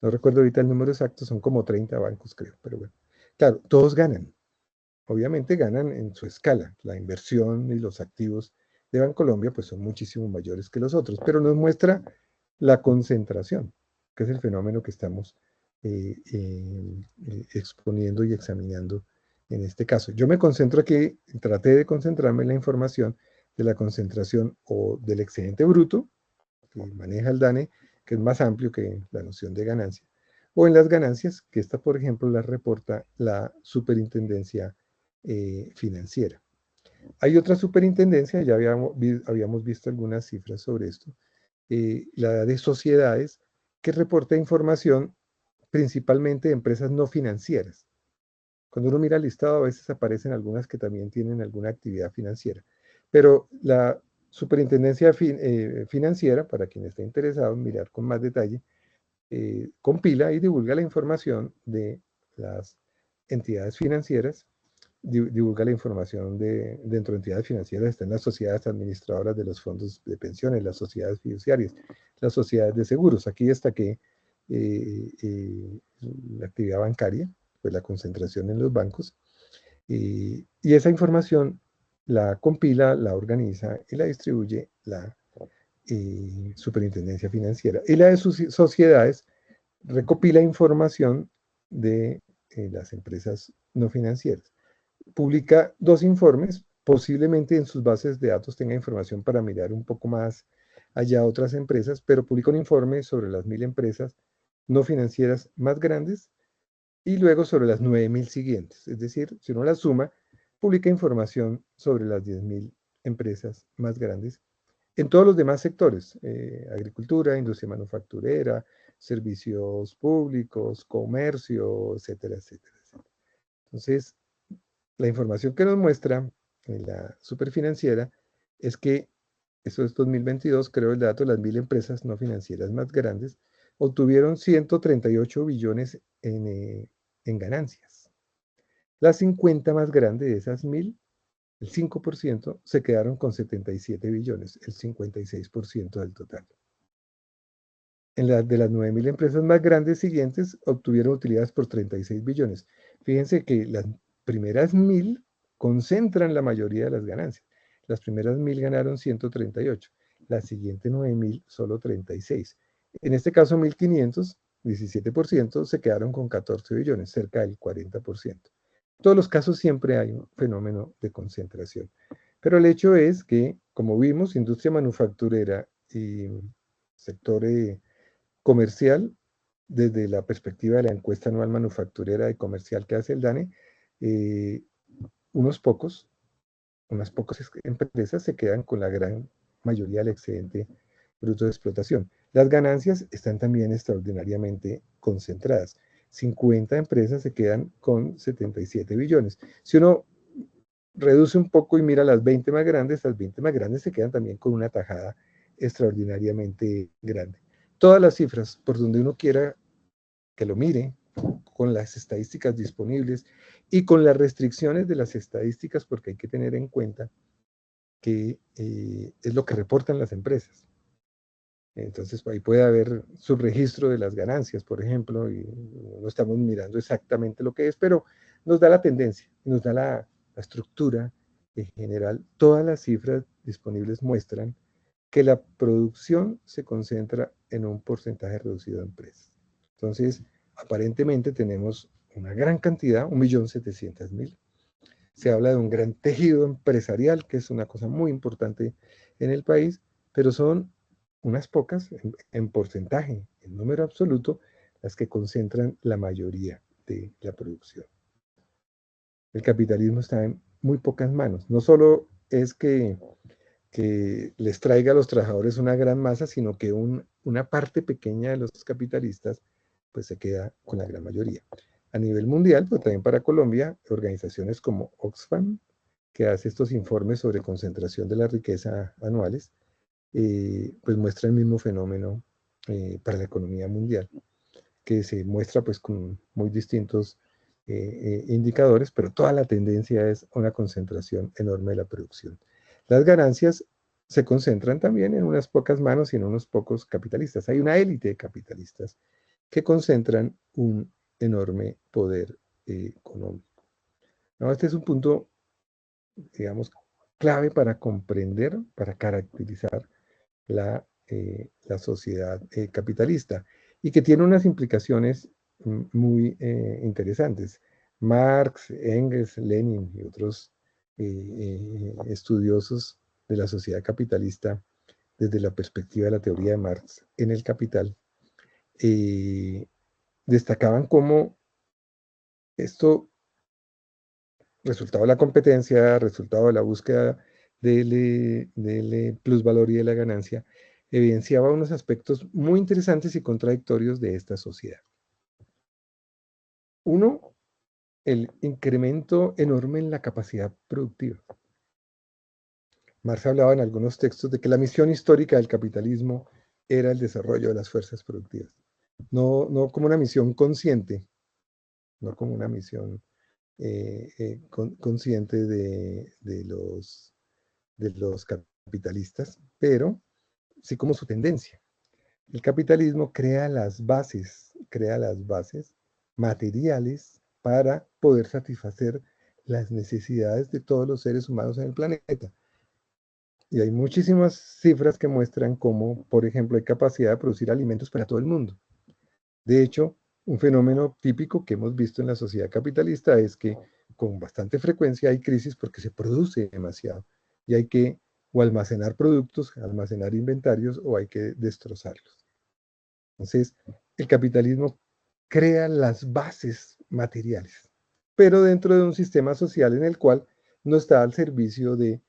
No recuerdo ahorita el número exacto, son como 30 bancos, creo, pero bueno. Claro, todos ganan. Obviamente ganan en su escala. La inversión y los activos de Bancolombia pues son muchísimo mayores que los otros, pero nos muestra la concentración. que es el fenómeno que estamos exponiendo y examinando en este caso. Yo me concentro aquí, traté de concentrarme en la información de la concentración o del excedente bruto, que maneja el DANE, que es más amplio que la noción de ganancia, o en las ganancias, que esta, por ejemplo, las reporta la superintendencia financiera. Hay otra superintendencia, ya habíamos visto algunas cifras sobre esto, la de sociedades, que reporta información principalmente de empresas no financieras. Cuando uno mira el listado, a veces aparecen algunas que también tienen alguna actividad financiera. Pero la superintendencia financiera, para quien esté interesado en mirar con más detalle, compila y divulga la información de las entidades financieras, divulga la información dentro de entidades financieras, están las sociedades administradoras de los fondos de pensiones, las sociedades fiduciarias, las sociedades de seguros. Aquí destaqué la actividad bancaria, pues la concentración en los bancos, y esa información la compila, la organiza y la distribuye la superintendencia financiera. Y la de sus sociedades recopila información de las empresas no financieras. Publica 2 informes, posiblemente en sus bases de datos tenga información para mirar un poco más allá a otras empresas, pero publica un informe sobre las 1000 empresas no financieras más grandes y luego sobre las 9000 siguientes. Es decir, si uno las suma, publica información sobre las 10.000 empresas más grandes en todos los demás sectores, agricultura, industria manufacturera, servicios públicos, comercio, etcétera, etcétera, etcétera. Entonces, la información que nos muestra en la superfinanciera es que, eso es 2022, creo el dato, las 1000 empresas no financieras más grandes obtuvieron 138 billones en ganancias. Las 50 más grandes de esas 1000, el 5%, se quedaron con 77 billones, el 56% del total. De las 9000 empresas más grandes siguientes obtuvieron utilidades por 36 billones. Fíjense que las primeras 1000 concentran la mayoría de las ganancias. Las primeras 1000 ganaron 138, las siguientes 9000 solo 36. En este caso 1500, 17%, se quedaron con 14 billones, cerca del 40%. En todos los casos siempre hay un fenómeno de concentración. Pero el hecho es que, como vimos, industria manufacturera y sector comercial, desde la perspectiva de la encuesta anual manufacturera y comercial que hace el DANE, eh, unas pocas empresas se quedan con la gran mayoría del excedente bruto de explotación. Las ganancias están también extraordinariamente concentradas. 50 empresas se quedan con 77 billones. Si uno reduce un poco y mira las 20 más grandes, las 20 más grandes se quedan también con una tajada extraordinariamente grande. Todas las cifras, por donde uno quiera que lo mire, con las estadísticas disponibles y con las restricciones de las estadísticas, porque hay que tener en cuenta que es lo que reportan las empresas. Entonces, ahí puede haber subregistro de las ganancias, por ejemplo, y no estamos mirando exactamente lo que es, pero nos da la tendencia, nos da la estructura en general. Todas las cifras disponibles muestran que la producción se concentra en un porcentaje reducido de empresas. Entonces, aparentemente tenemos una gran cantidad, 1.700.000. Se habla de un gran tejido empresarial, que es una cosa muy importante en el país, pero son unas pocas en porcentaje, en número absoluto, las que concentran la mayoría de la producción. El capitalismo está en muy pocas manos. No solo es que les traiga a los trabajadores una gran masa, sino que una parte pequeña de los capitalistas pues se queda con la gran mayoría. A nivel mundial, pero también para Colombia, organizaciones como Oxfam, que hace estos informes sobre concentración de la riqueza anuales, pues muestra el mismo fenómeno para la economía mundial, que se muestra pues con muy distintos indicadores, pero toda la tendencia es una concentración enorme de la producción. Las ganancias se concentran también en unas pocas manos y en unos pocos capitalistas. Hay una élite de capitalistas que concentran un enorme poder económico. ¿No? Este es un punto, digamos, clave para comprender, para caracterizar la sociedad capitalista. y que tiene unas implicaciones muy interesantes. Marx, Engels, Lenin y otros estudiosos de la sociedad capitalista desde la perspectiva de la teoría de Marx en el Capital, destacaban cómo esto, resultado de la competencia, resultado de la búsqueda del plusvalor y de la ganancia, evidenciaba unos aspectos muy interesantes y contradictorios de esta sociedad. Uno, el incremento enorme en la capacidad productiva. Marx hablaba en algunos textos de que la misión histórica del capitalismo era el desarrollo de las fuerzas productivas. No como una misión consciente, no como una misión consciente de los capitalistas, pero sí como su tendencia. El capitalismo crea las bases materiales para poder satisfacer las necesidades de todos los seres humanos en el planeta. Y hay muchísimas cifras que muestran cómo, por ejemplo, hay capacidad de producir alimentos para todo el mundo. De hecho, un fenómeno típico que hemos visto en la sociedad capitalista es que con bastante frecuencia hay crisis porque se produce demasiado y hay que o almacenar productos, almacenar inventarios o hay que destrozarlos. Entonces, el capitalismo crea las bases materiales, pero dentro de un sistema social en el cual no está al servicio de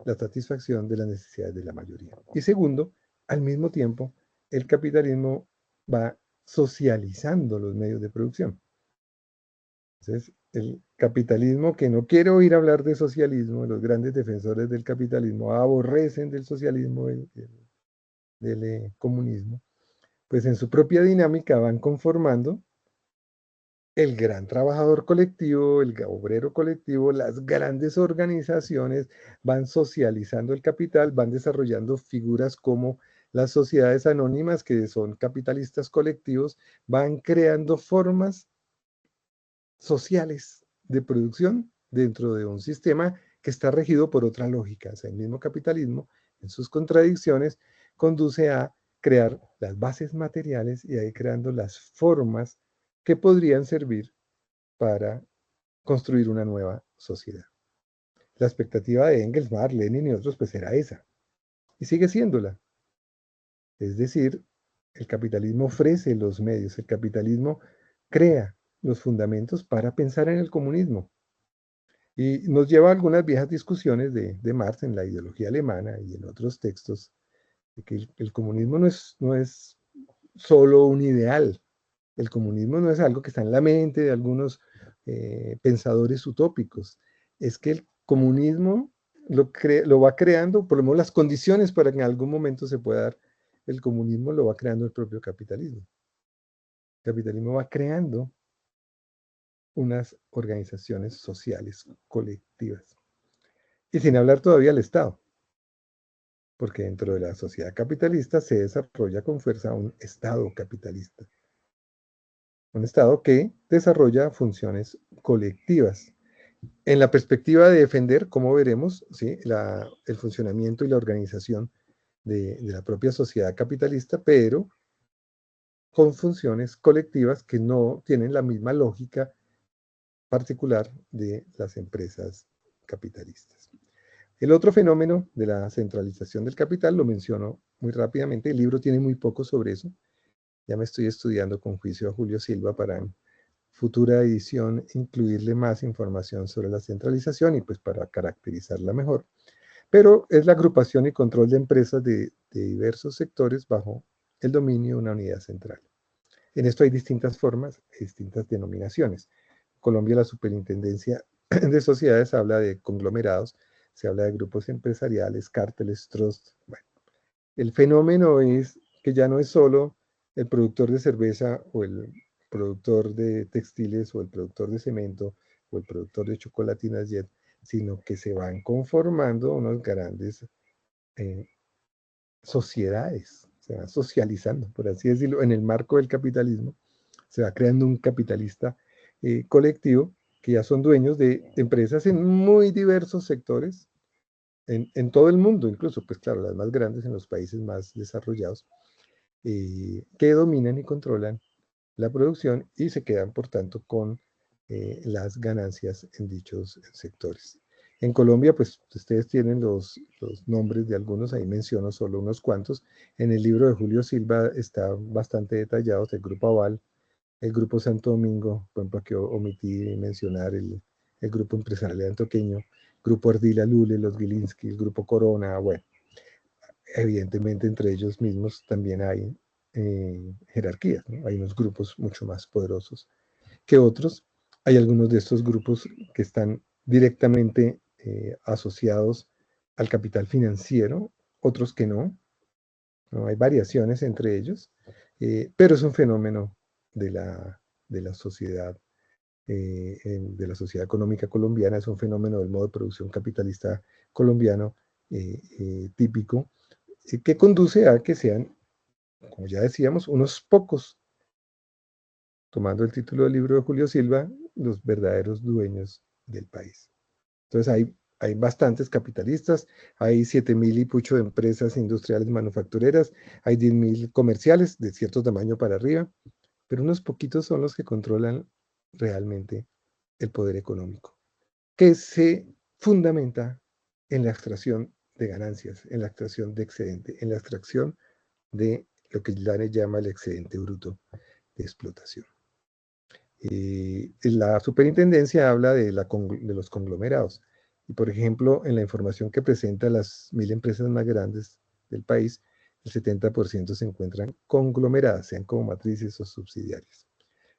la satisfacción de las necesidades de la mayoría. Y segundo, al mismo tiempo, el capitalismo va socializando los medios de producción. Entonces, el capitalismo que no quiere oír hablar de socialismo, los grandes defensores del capitalismo aborrecen del socialismo, del comunismo, pues en su propia dinámica van conformando el gran trabajador colectivo, el obrero colectivo, las grandes organizaciones van socializando el capital, van desarrollando figuras como las sociedades anónimas, que son capitalistas colectivos, van creando formas sociales de producción dentro de un sistema que está regido por otra lógica. O sea, el mismo capitalismo, en sus contradicciones, conduce a crear las bases materiales y a ir creando las formas que podrían servir para construir una nueva sociedad. La expectativa de Engels, Marx, Lenin y otros pues era esa, y sigue siéndola. Es decir, el capitalismo ofrece los medios, el capitalismo crea los fundamentos para pensar en el comunismo. Y nos lleva a algunas viejas discusiones de Marx en la ideología alemana y en otros textos, de que el comunismo no es solo un ideal. El comunismo no es algo que está en la mente de algunos pensadores utópicos. Es que el comunismo lo va creando, por lo menos las condiciones para que en algún momento se pueda dar el comunismo lo va creando el propio capitalismo. El capitalismo va creando unas organizaciones sociales colectivas. Y sin hablar todavía del Estado, porque dentro de la sociedad capitalista se desarrolla con fuerza un Estado capitalista. Un Estado que desarrolla funciones colectivas. En la perspectiva de defender, como veremos, ¿sí? El funcionamiento y la organización de la propia sociedad capitalista, pero con funciones colectivas que no tienen la misma lógica particular de las empresas capitalistas. El otro fenómeno de la centralización del capital lo menciono muy rápidamente. El libro tiene muy poco sobre eso. Ya me estoy estudiando con juicio a Julio Silva para en futura edición incluirle más información sobre la centralización y pues para caracterizarla mejor. Pero es la agrupación y control de empresas de diversos sectores bajo el dominio de una unidad central. En esto hay distintas formas, distintas denominaciones. En Colombia la Superintendencia de Sociedades habla de conglomerados, se habla de grupos empresariales, cárteles, trusts. Bueno, el fenómeno es que ya no es solo el productor de cerveza o el productor de textiles o el productor de cemento o el productor de chocolatinas Jet, sino que se van conformando unas grandes sociedades, se van socializando, por así decirlo, en el marco del capitalismo, se va creando un capitalista colectivo que ya son dueños de empresas en muy diversos sectores, en todo el mundo, incluso, pues claro, las más grandes en los países más desarrollados, que dominan y controlan la producción y se quedan, por tanto, con las ganancias en dichos sectores. En Colombia, pues ustedes tienen los nombres de algunos, ahí menciono solo unos cuantos. En el libro de Julio Silva está bastante detallado el Grupo Aval, el Grupo Santo Domingo, por ejemplo, aquí omití mencionar el Grupo Empresarial Antioqueño, Grupo Ardila Lule, los Gilinski, el Grupo Corona, bueno, evidentemente entre ellos mismos también hay jerarquías, ¿no? Hay unos grupos mucho más poderosos que otros. Hay algunos de estos grupos que están directamente asociados al capital financiero, otros que no. ¿No? Hay variaciones entre ellos, pero es un fenómeno de la sociedad, de la sociedad económica colombiana, es un fenómeno del modo de producción capitalista colombiano típico, que conduce a que sean, como ya decíamos, unos pocos, tomando el título del libro de Julio Silva, los verdaderos dueños del país. Entonces hay bastantes capitalistas, hay 7.000 y pucho de empresas industriales manufactureras, hay 10.000 comerciales de cierto tamaño para arriba, pero unos poquitos son los que controlan realmente el poder económico, que se fundamenta en la extracción de ganancias, en la extracción de excedente, en la extracción de lo que Lane llama el excedente bruto de explotación. La superintendencia habla de los conglomerados. Y por ejemplo, en la información que presenta las 1.000 empresas más grandes del país, el 70% se encuentran conglomeradas, sean como matrices o subsidiarias.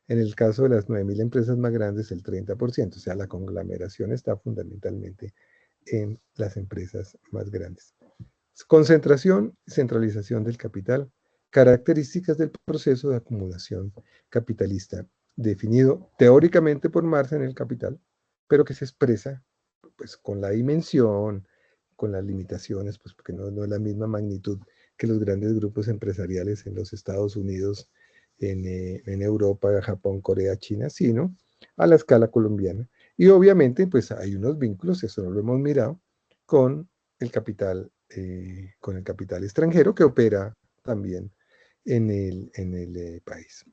En el caso de las 9.000 empresas más grandes, el 30%, o sea, la conglomeración está fundamentalmente en las empresas más grandes. Concentración y centralización del capital, características del proceso de acumulación capitalista, definido teóricamente por Marx en el Capital, pero que se expresa pues, con la dimensión, con las limitaciones, pues porque no es la misma magnitud que los grandes grupos empresariales en los Estados Unidos, en Europa, Japón, Corea, China, sino a la escala colombiana. Y obviamente, pues hay unos vínculos, eso no lo hemos mirado, con el capital extranjero que opera también en el país.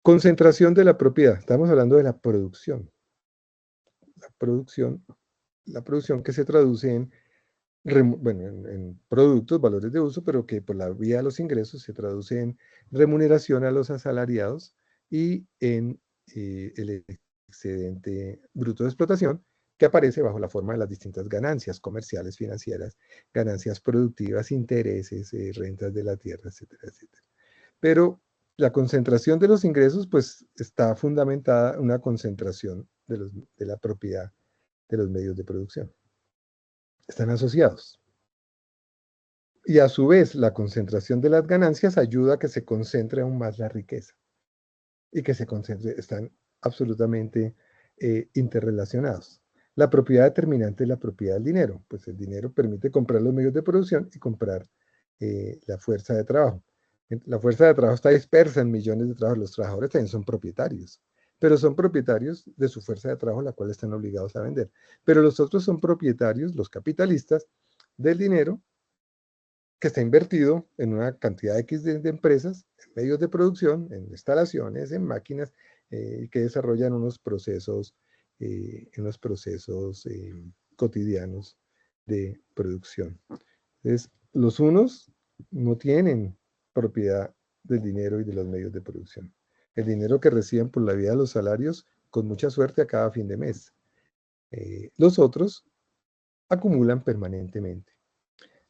Concentración de la propiedad. Estamos hablando de la producción. La producción que se traduce en productos, valores de uso, pero que por la vía de los ingresos se traduce en remuneración a los asalariados y en el excedente bruto de explotación que aparece bajo la forma de las distintas ganancias comerciales, financieras, ganancias productivas, intereses, rentas de la tierra, etcétera, etcétera. Pero la concentración de los ingresos, pues está fundamentada en una concentración de la propiedad de los medios de producción. Están asociados. Y a su vez, la concentración de las ganancias ayuda a que se concentre aún más la riqueza y que se concentre, están absolutamente interrelacionados. La propiedad determinante es la propiedad del dinero, pues el dinero permite comprar los medios de producción y comprar la fuerza de trabajo. La fuerza de trabajo está dispersa en millones de trabajos, los trabajadores también son propietarios, pero son propietarios de su fuerza de trabajo, la cual están obligados a vender. Pero los otros son propietarios, los capitalistas, del dinero que está invertido en una cantidad X de empresas, en medios de producción, en instalaciones, en máquinas, que desarrollan unos procesos cotidianos de producción. Entonces, los unos no tienen propiedad del dinero y de los medios de producción. El dinero que reciben por la vía de los salarios, con mucha suerte a cada fin de mes. Los otros acumulan permanentemente.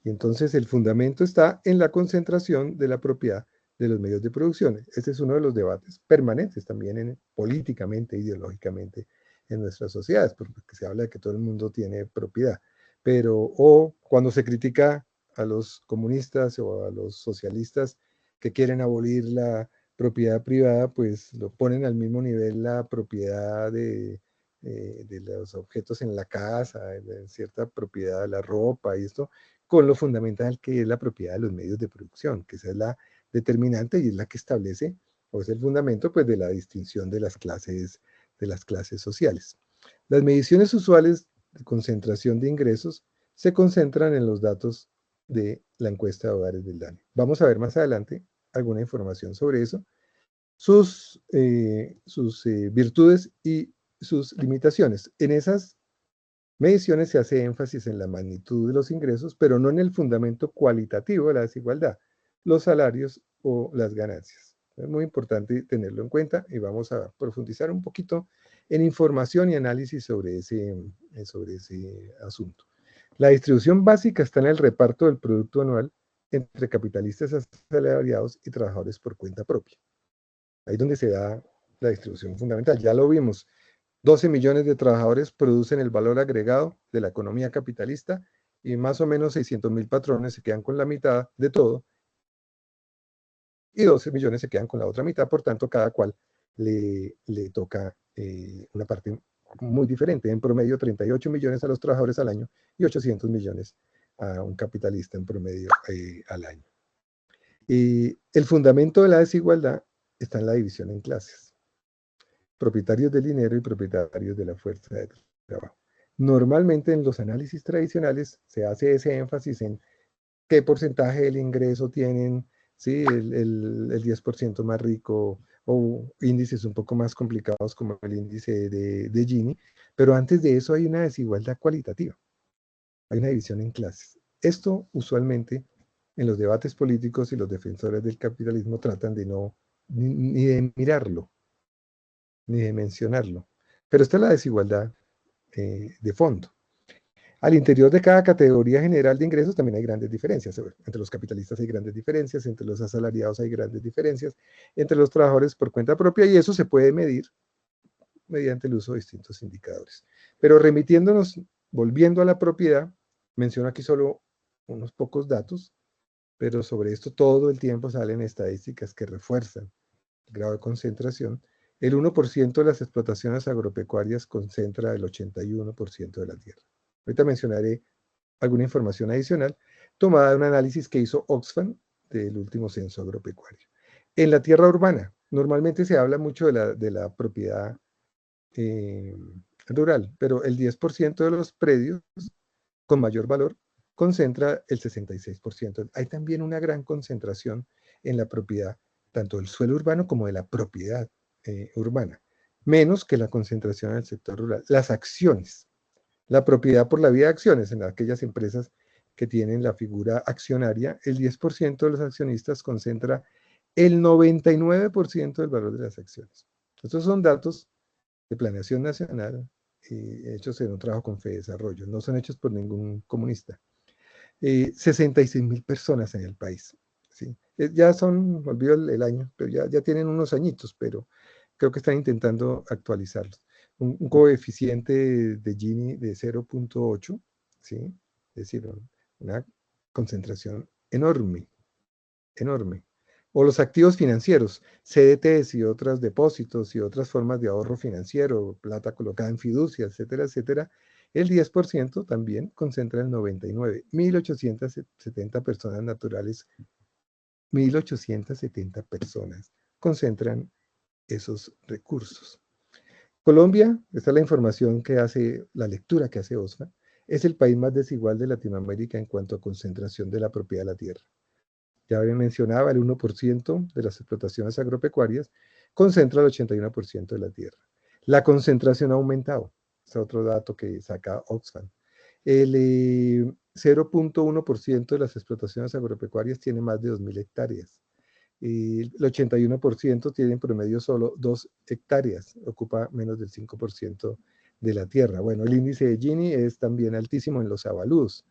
Y entonces el fundamento está en la concentración de la propiedad de los medios de producción. Este es uno de los debates permanentes también políticamente, ideológicamente en nuestras sociedades, porque se habla de que todo el mundo tiene propiedad. Pero, o cuando se critica a los comunistas o a los socialistas que quieren abolir la propiedad privada, pues lo ponen al mismo nivel la propiedad de los objetos en la casa, de cierta propiedad de la ropa y esto, con lo fundamental que es la propiedad de los medios de producción, que esa es la determinante y es la que establece, o es el fundamento, pues, de la distinción de las clases sociales. Las mediciones usuales de concentración de ingresos se concentran en los datos de la encuesta de hogares del DANE. Vamos a ver más adelante alguna información sobre eso, sus virtudes y sus limitaciones. En esas mediciones se hace énfasis en la magnitud de los ingresos, pero no en el fundamento cualitativo de la desigualdad, los salarios o las ganancias. Es muy importante tenerlo en cuenta y vamos a profundizar un poquito en información y análisis sobre ese asunto. La distribución básica está en el reparto del producto anual entre capitalistas asalariados y trabajadores por cuenta propia. Ahí es donde se da la distribución fundamental. Ya lo vimos. 12 millones de trabajadores producen el valor agregado de la economía capitalista y más o menos 600.000 patrones se quedan con la mitad de todo y 12 millones se quedan con la otra mitad. Por tanto, cada cual le toca una parte muy diferente. En promedio, 38 millones a los trabajadores al año y 800 millones a un capitalista en promedio al año. Y el fundamento de la desigualdad está en la división en clases. Propietarios del dinero y propietarios de la fuerza de trabajo. Normalmente en los análisis tradicionales se hace ese énfasis en qué porcentaje del ingreso tienen, ¿sí? el 10% más rico o índices un poco más complicados como el índice de Gini, pero antes de eso hay una desigualdad cualitativa, hay una división en clases. Esto usualmente en los debates políticos y los defensores del capitalismo tratan de no, ni de mirarlo, ni de mencionarlo. Pero esta es la desigualdad de fondo. Al interior de cada categoría general de ingresos también hay grandes diferencias. Entre los capitalistas hay grandes diferencias, entre los asalariados hay grandes diferencias, entre los trabajadores por cuenta propia, y eso se puede medir mediante el uso de distintos indicadores. Pero remitiéndonos, volviendo a la propiedad, menciono aquí solo unos pocos datos, pero sobre esto todo el tiempo salen estadísticas que refuerzan el grado de concentración. El 1% de las explotaciones agropecuarias concentra el 81% de la tierra. Ahorita mencionaré alguna información adicional tomada de un análisis que hizo Oxfam del último censo agropecuario. En la tierra urbana, normalmente se habla mucho de la propiedad rural, pero el 10% de los predios con mayor valor concentra el 66%. Hay también una gran concentración en la propiedad, tanto del suelo urbano como de la propiedad urbana, menos que la concentración en el sector rural. Las acciones, la propiedad por la vía de acciones en aquellas empresas que tienen la figura accionaria, el 10% de los accionistas concentra el 99% del valor de las acciones. Estos son datos de planeación nacional hechos en un trabajo con FEDesarrollo, no son hechos por ningún comunista. 66.000 personas en el país. ¿Sí? Ya son, olvido el año, pero ya tienen unos añitos, pero creo que están intentando actualizarlos. Un coeficiente de Gini de 0.8, ¿sí? Es decir, una concentración enorme, enorme. O los activos financieros, CDTs y otros depósitos y otras formas de ahorro financiero, plata colocada en fiducia, etcétera, etcétera. El 10% también concentra el 99. 1.870 personas naturales, 1.870 personas concentran esos recursos. Colombia, esta es la información que hace, la lectura que hace Oxfam, es el país más desigual de Latinoamérica en cuanto a concentración de la propiedad de la tierra. Ya mencionaba, el 1% de las explotaciones agropecuarias concentra el 81% de la tierra. La concentración ha aumentado. Es otro dato que saca Oxfam. El 0.1% de las explotaciones agropecuarias tiene más de 2.000 hectáreas. El 81% tiene en promedio solo 2 hectáreas, ocupa menos del 5% de la tierra. Bueno, el índice de Gini es también altísimo en los avalúos.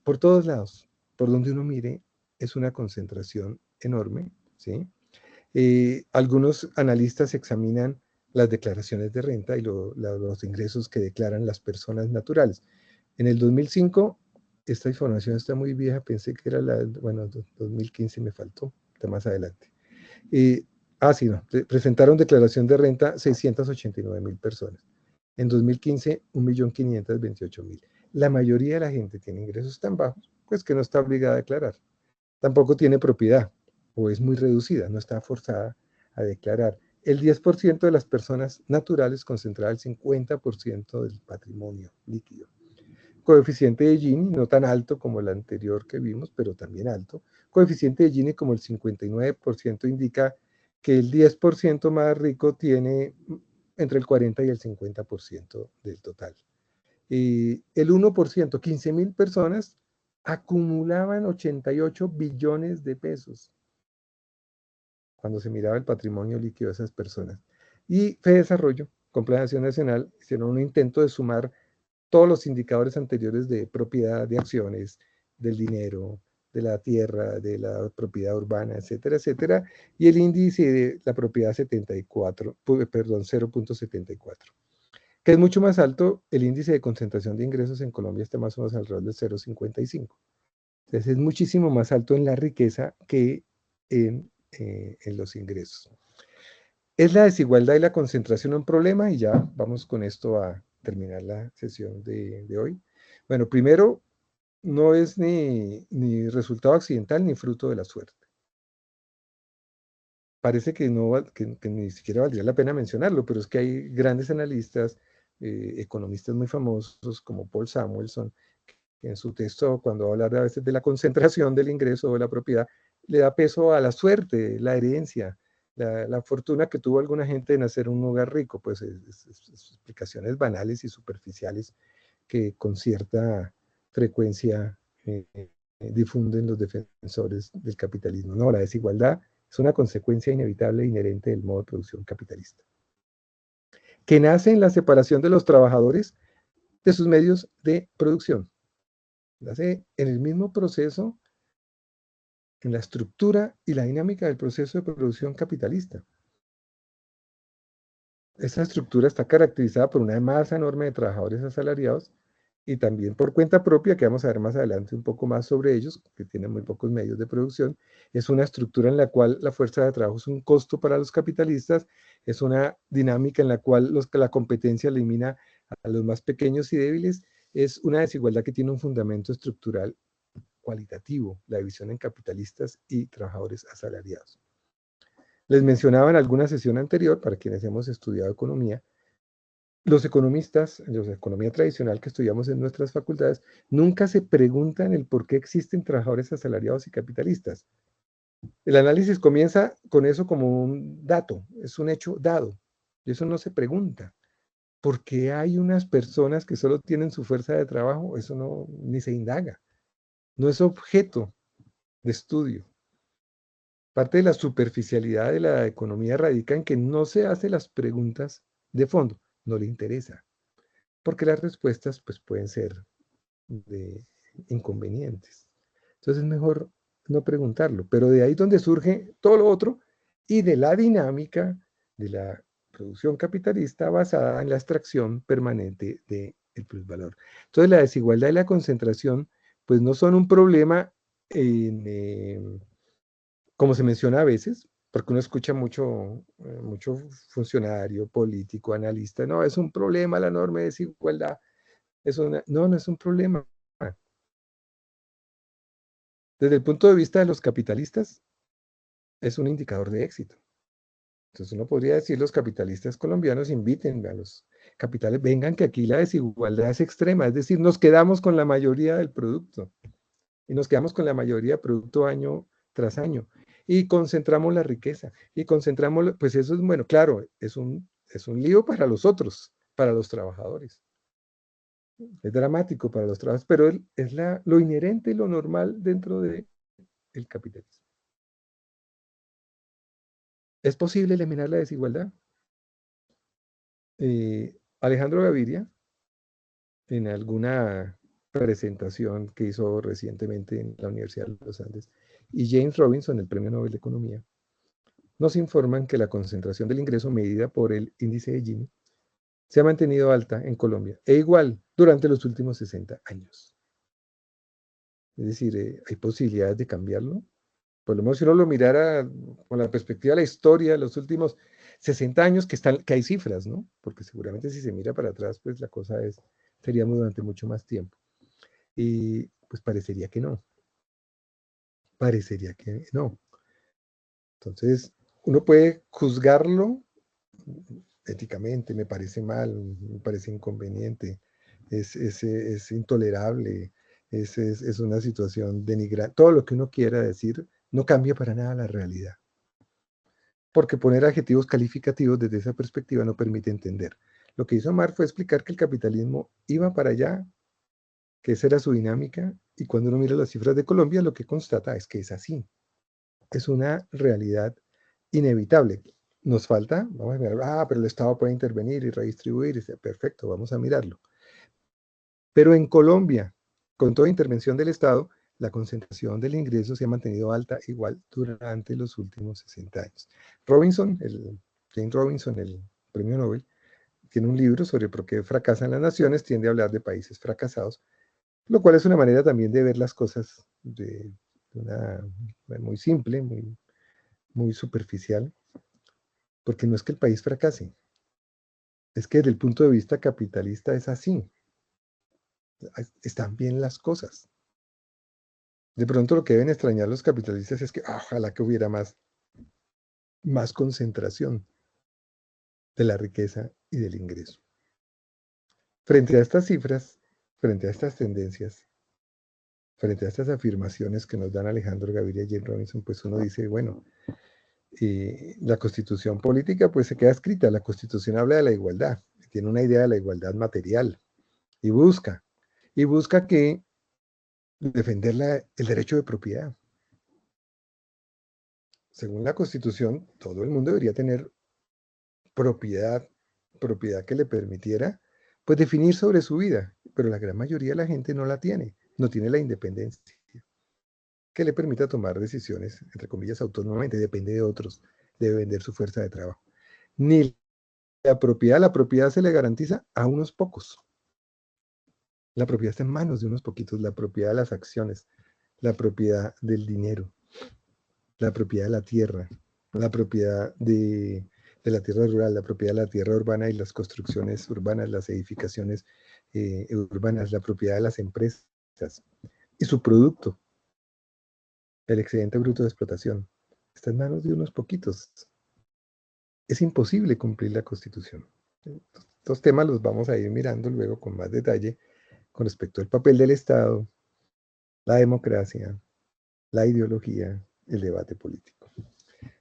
Por todos lados, por donde uno mire, es una concentración enorme, ¿sí? Algunos analistas examinan las declaraciones de renta y los ingresos que declaran las personas naturales. En el 2005, esta información está muy vieja, pensé que era bueno, 2015 me faltó, está más adelante. Sí, no, presentaron declaración de renta 689.000 personas. En 2015, 1.528.000. La mayoría de la gente tiene ingresos tan bajos, pues que no está obligada a declarar. Tampoco tiene propiedad o es muy reducida, no está forzada a declarar. El 10% de las personas naturales concentraba el 50% del patrimonio líquido. Coeficiente de Gini, no tan alto como el anterior que vimos, pero también alto. Coeficiente de Gini como el 59% indica que el 10% más rico tiene entre el 40 y el 50% del total. Y el 1%, 15.000 personas, acumulaban 88 billones de pesos cuando se miraba el patrimonio líquido de esas personas. Y Fedesarrollo, con Plan de Acción Nacional, hicieron un intento de sumar todos los indicadores anteriores de propiedad de acciones, del dinero, de la tierra, de la propiedad urbana, etcétera, etcétera, y el índice de la propiedad 74, perdón, 0.74, que es mucho más alto. El índice de concentración de ingresos en Colombia está más o menos alrededor de 0.55. Entonces es muchísimo más alto en la riqueza que en los ingresos. ¿Es la desigualdad y la concentración un problema? Y ya vamos con esto a terminar la sesión de hoy. Bueno, primero, no es ni resultado accidental ni fruto de la suerte. Parece que, no, que ni siquiera valdría la pena mencionarlo, pero es que hay grandes analistas, economistas muy famosos como Paul Samuelson, que en su texto, cuando habla a veces de la concentración del ingreso o de la propiedad, le da peso a la suerte, la herencia, la fortuna que tuvo alguna gente de nacer en un hogar rico, pues explicaciones banales y superficiales que con cierta frecuencia difunden los defensores del capitalismo. No, la desigualdad es una consecuencia inevitable e inherente del modo de producción capitalista, que nace en la separación de los trabajadores de sus medios de producción. Nace en el mismo proceso, en la estructura y la dinámica del proceso de producción capitalista. Esa estructura está caracterizada por una masa enorme de trabajadores asalariados y también por cuenta propia, que vamos a ver más adelante un poco más sobre ellos, que tienen muy pocos medios de producción. Es una estructura en la cual la fuerza de trabajo es un costo para los capitalistas, es una dinámica en la cual la competencia elimina a los más pequeños y débiles, es una desigualdad que tiene un fundamento estructural cualitativo, la división en capitalistas y trabajadores asalariados. Les mencionaba en alguna sesión anterior, para quienes hemos estudiado economía, los economistas, los de economía tradicional que estudiamos en nuestras facultades, nunca se preguntan el por qué existen trabajadores asalariados y capitalistas. El análisis comienza con eso como un dato, es un hecho dado. Y eso no se pregunta. ¿Por qué hay unas personas que solo tienen su fuerza de trabajo? Eso no, ni se indaga. No es objeto de estudio. Parte de la superficialidad de la economía radica en que no se hace las preguntas de fondo, no le interesa, porque las respuestas pues, pueden ser de inconvenientes. Entonces es mejor no preguntarlo, pero de ahí donde surge todo lo otro y de la dinámica de la producción capitalista basada en la extracción permanente del plusvalor. Entonces la desigualdad y la concentración pues no son un problema como se menciona a veces, porque uno escucha mucho funcionario, político, analista, no, es un problema la enorme desigualdad. No, no es un problema. Desde el punto de vista de los capitalistas, es un indicador de éxito. Entonces uno podría decir, los capitalistas colombianos inviten a los capitales, vengan que aquí la desigualdad es extrema, es decir, nos quedamos con la mayoría del producto y nos quedamos con la mayoría del producto año tras año y concentramos la riqueza y concentramos, pues eso es bueno, claro, es un lío para los otros, para los trabajadores. Es dramático para los trabajadores, pero es lo inherente y lo normal dentro del capitalismo. ¿Es posible eliminar la desigualdad? Alejandro Gaviria, en alguna presentación que hizo recientemente en la Universidad de los Andes, y James Robinson, el Premio Nobel de Economía, nos informan que la concentración del ingreso medida por el índice de Gini se ha mantenido alta en Colombia e igual durante los últimos 60 años. Es decir, ¿hay posibilidades de cambiarlo? Por lo menos si uno lo mirara con la perspectiva de la historia de los últimos 60 años, que hay cifras, ¿no? Porque seguramente si se mira para atrás, pues la cosa sería durante mucho más tiempo. Y pues parecería que no. Parecería que no. Entonces, uno puede juzgarlo éticamente, me parece mal, me parece inconveniente, es intolerable, es una situación denigrante. Todo lo que uno quiera decir no cambia para nada la realidad. Porque poner adjetivos calificativos desde esa perspectiva no permite entender. Lo que hizo Marx fue explicar que el capitalismo iba para allá, que esa era su dinámica, y cuando uno mira las cifras de Colombia, lo que constata es que es así. Es una realidad inevitable. Nos falta, vamos a ver, pero el Estado puede intervenir y redistribuir, y perfecto, vamos a mirarlo. Pero en Colombia, con toda intervención del Estado, la concentración del ingreso se ha mantenido alta igual durante los últimos 60 años. James Robinson, el premio Nobel, tiene un libro sobre por qué fracasan las naciones, tiende a hablar de países fracasados, lo cual es una manera también de ver las cosas de una muy simple, muy superficial, porque no es que el país fracase, es que desde el punto de vista capitalista es así, están bien las cosas. De pronto lo que deben extrañar los capitalistas es que ojalá que hubiera más concentración de la riqueza y del ingreso. Frente a estas cifras, frente a estas tendencias, frente a estas afirmaciones que nos dan Alejandro Gaviria y Jim Robinson, pues uno dice, bueno, la constitución política pues se queda escrita, la constitución habla de la igualdad, tiene una idea de la igualdad material y busca que defender el derecho de propiedad. Según la constitución, todo el mundo debería tener propiedad que le permitiera pues definir sobre su vida, pero la gran mayoría de la gente no la tiene, no tiene la independencia que le permita tomar decisiones, entre comillas, autónomamente, depende de otros, debe vender su fuerza de trabajo. Ni la propiedad se le garantiza a unos pocos. La propiedad está en manos de unos poquitos, la propiedad de las acciones, la propiedad del dinero, la propiedad de la tierra, la propiedad de la tierra rural, la propiedad de la tierra urbana y las construcciones urbanas, las edificaciones urbanas, la propiedad de las empresas y su producto, el excedente bruto de explotación, está en manos de unos poquitos. Es imposible cumplir la Constitución. Estos temas los vamos a ir mirando luego con más detalle con respecto al papel del Estado, la democracia, la ideología, el debate político.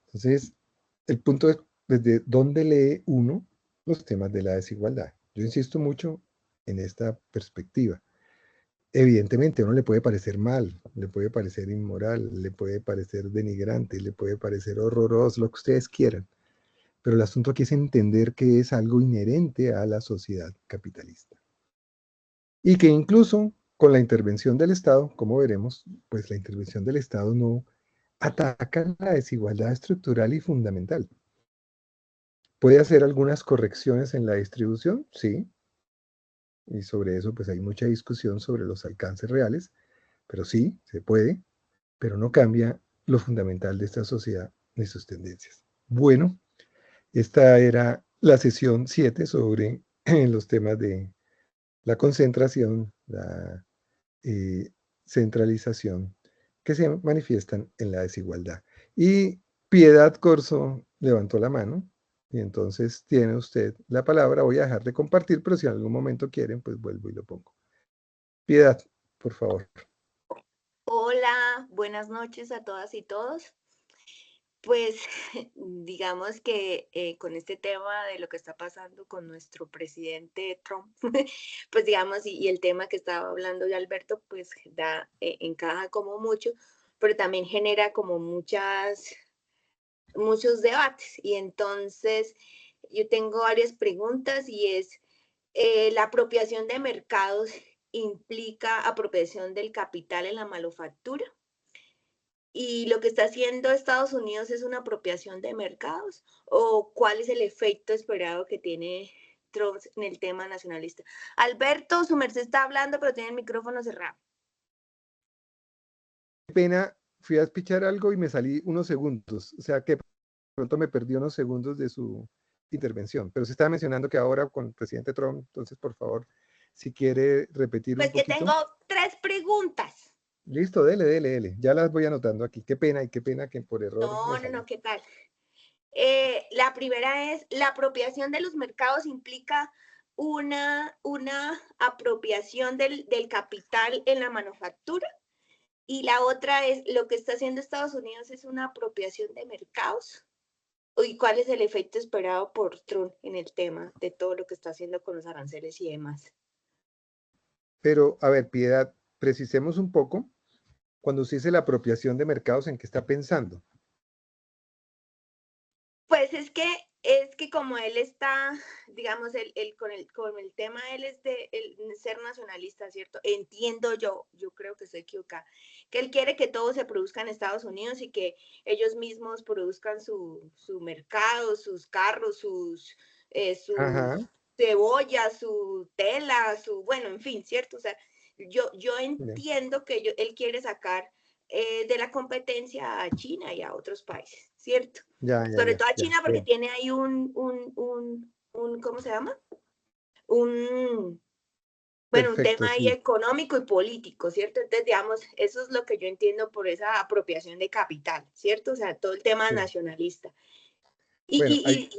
Entonces, el punto es desde dónde lee uno los temas de la desigualdad. Yo insisto mucho en esta perspectiva. Evidentemente, a uno le puede parecer mal, le puede parecer inmoral, le puede parecer denigrante, le puede parecer horroroso, lo que ustedes quieran. Pero el asunto aquí es entender que es algo inherente a la sociedad capitalista. Y que incluso con la intervención del Estado, como veremos, pues la intervención del Estado no ataca la desigualdad estructural y fundamental. ¿Puede hacer algunas correcciones en la distribución? Sí. Y sobre eso pues hay mucha discusión sobre los alcances reales, pero sí, se puede, pero no cambia lo fundamental de esta sociedad ni sus tendencias. Bueno, esta era la sesión 7 sobre los temas de la concentración, la centralización que se manifiestan en la desigualdad. Y Piedad Corso levantó la mano y entonces tiene usted la palabra. Voy a dejar de compartir, pero si en algún momento quieren, pues vuelvo y lo pongo. Piedad, por favor. Hola, buenas noches a todas y todos. Pues digamos que con este tema de lo que está pasando con nuestro presidente Trump, pues digamos, y el tema que estaba hablando ya Alberto, pues encaja como mucho, pero también genera como muchos debates. Y entonces yo tengo varias preguntas y es, ¿la apropiación de mercados implica apropiación del capital en la manufactura? ¿Y lo que está haciendo Estados Unidos es una apropiación de mercados? ¿O cuál es el efecto esperado que tiene Trump en el tema nacionalista? Alberto, su merced está hablando, pero tiene el micrófono cerrado. Qué pena, fui a espichar algo y me salí unos segundos. O sea que pronto me perdí unos segundos de su intervención. Pero se estaba mencionando que ahora con el presidente Trump, entonces por favor, si quiere repetir un Pues que poquito. tengo 3 preguntas. Listo, dele. Ya las voy anotando aquí. Qué pena que por error me salí. No, ¿qué tal? La primera es, ¿la apropiación de los mercados implica una apropiación del capital en la manufactura y la otra es lo que está haciendo Estados Unidos es una apropiación de mercados. ¿Y cuál es el efecto esperado por Trump en el tema de todo lo que está haciendo con los aranceles y demás? Pero, a ver, Piedad, precisemos un poco. Cuando usted dice la apropiación de mercados, ¿en qué está pensando? Pues es que como él está, digamos, con el tema, él es de el ser nacionalista, ¿cierto? Entiendo yo creo que estoy equivocada, que él quiere que todo se produzca en Estados Unidos y que ellos mismos produzcan su mercado, sus carros, sus Ajá, cebollas, su tela, bueno, en fin, ¿cierto? O sea, yo bien. entiendo que él quiere sacar de la competencia a China y a otros países, ¿cierto? Ya, ya, Sobre ya, todo a ya, China porque bien. tiene ahí ¿cómo se llama? Un, bueno, un Perfecto, tema ahí sí. económico y político, ¿cierto? Entonces, digamos, eso es lo que yo entiendo por esa apropiación de capital, ¿cierto? O sea, todo el tema Sí. nacionalista. Bueno, hay,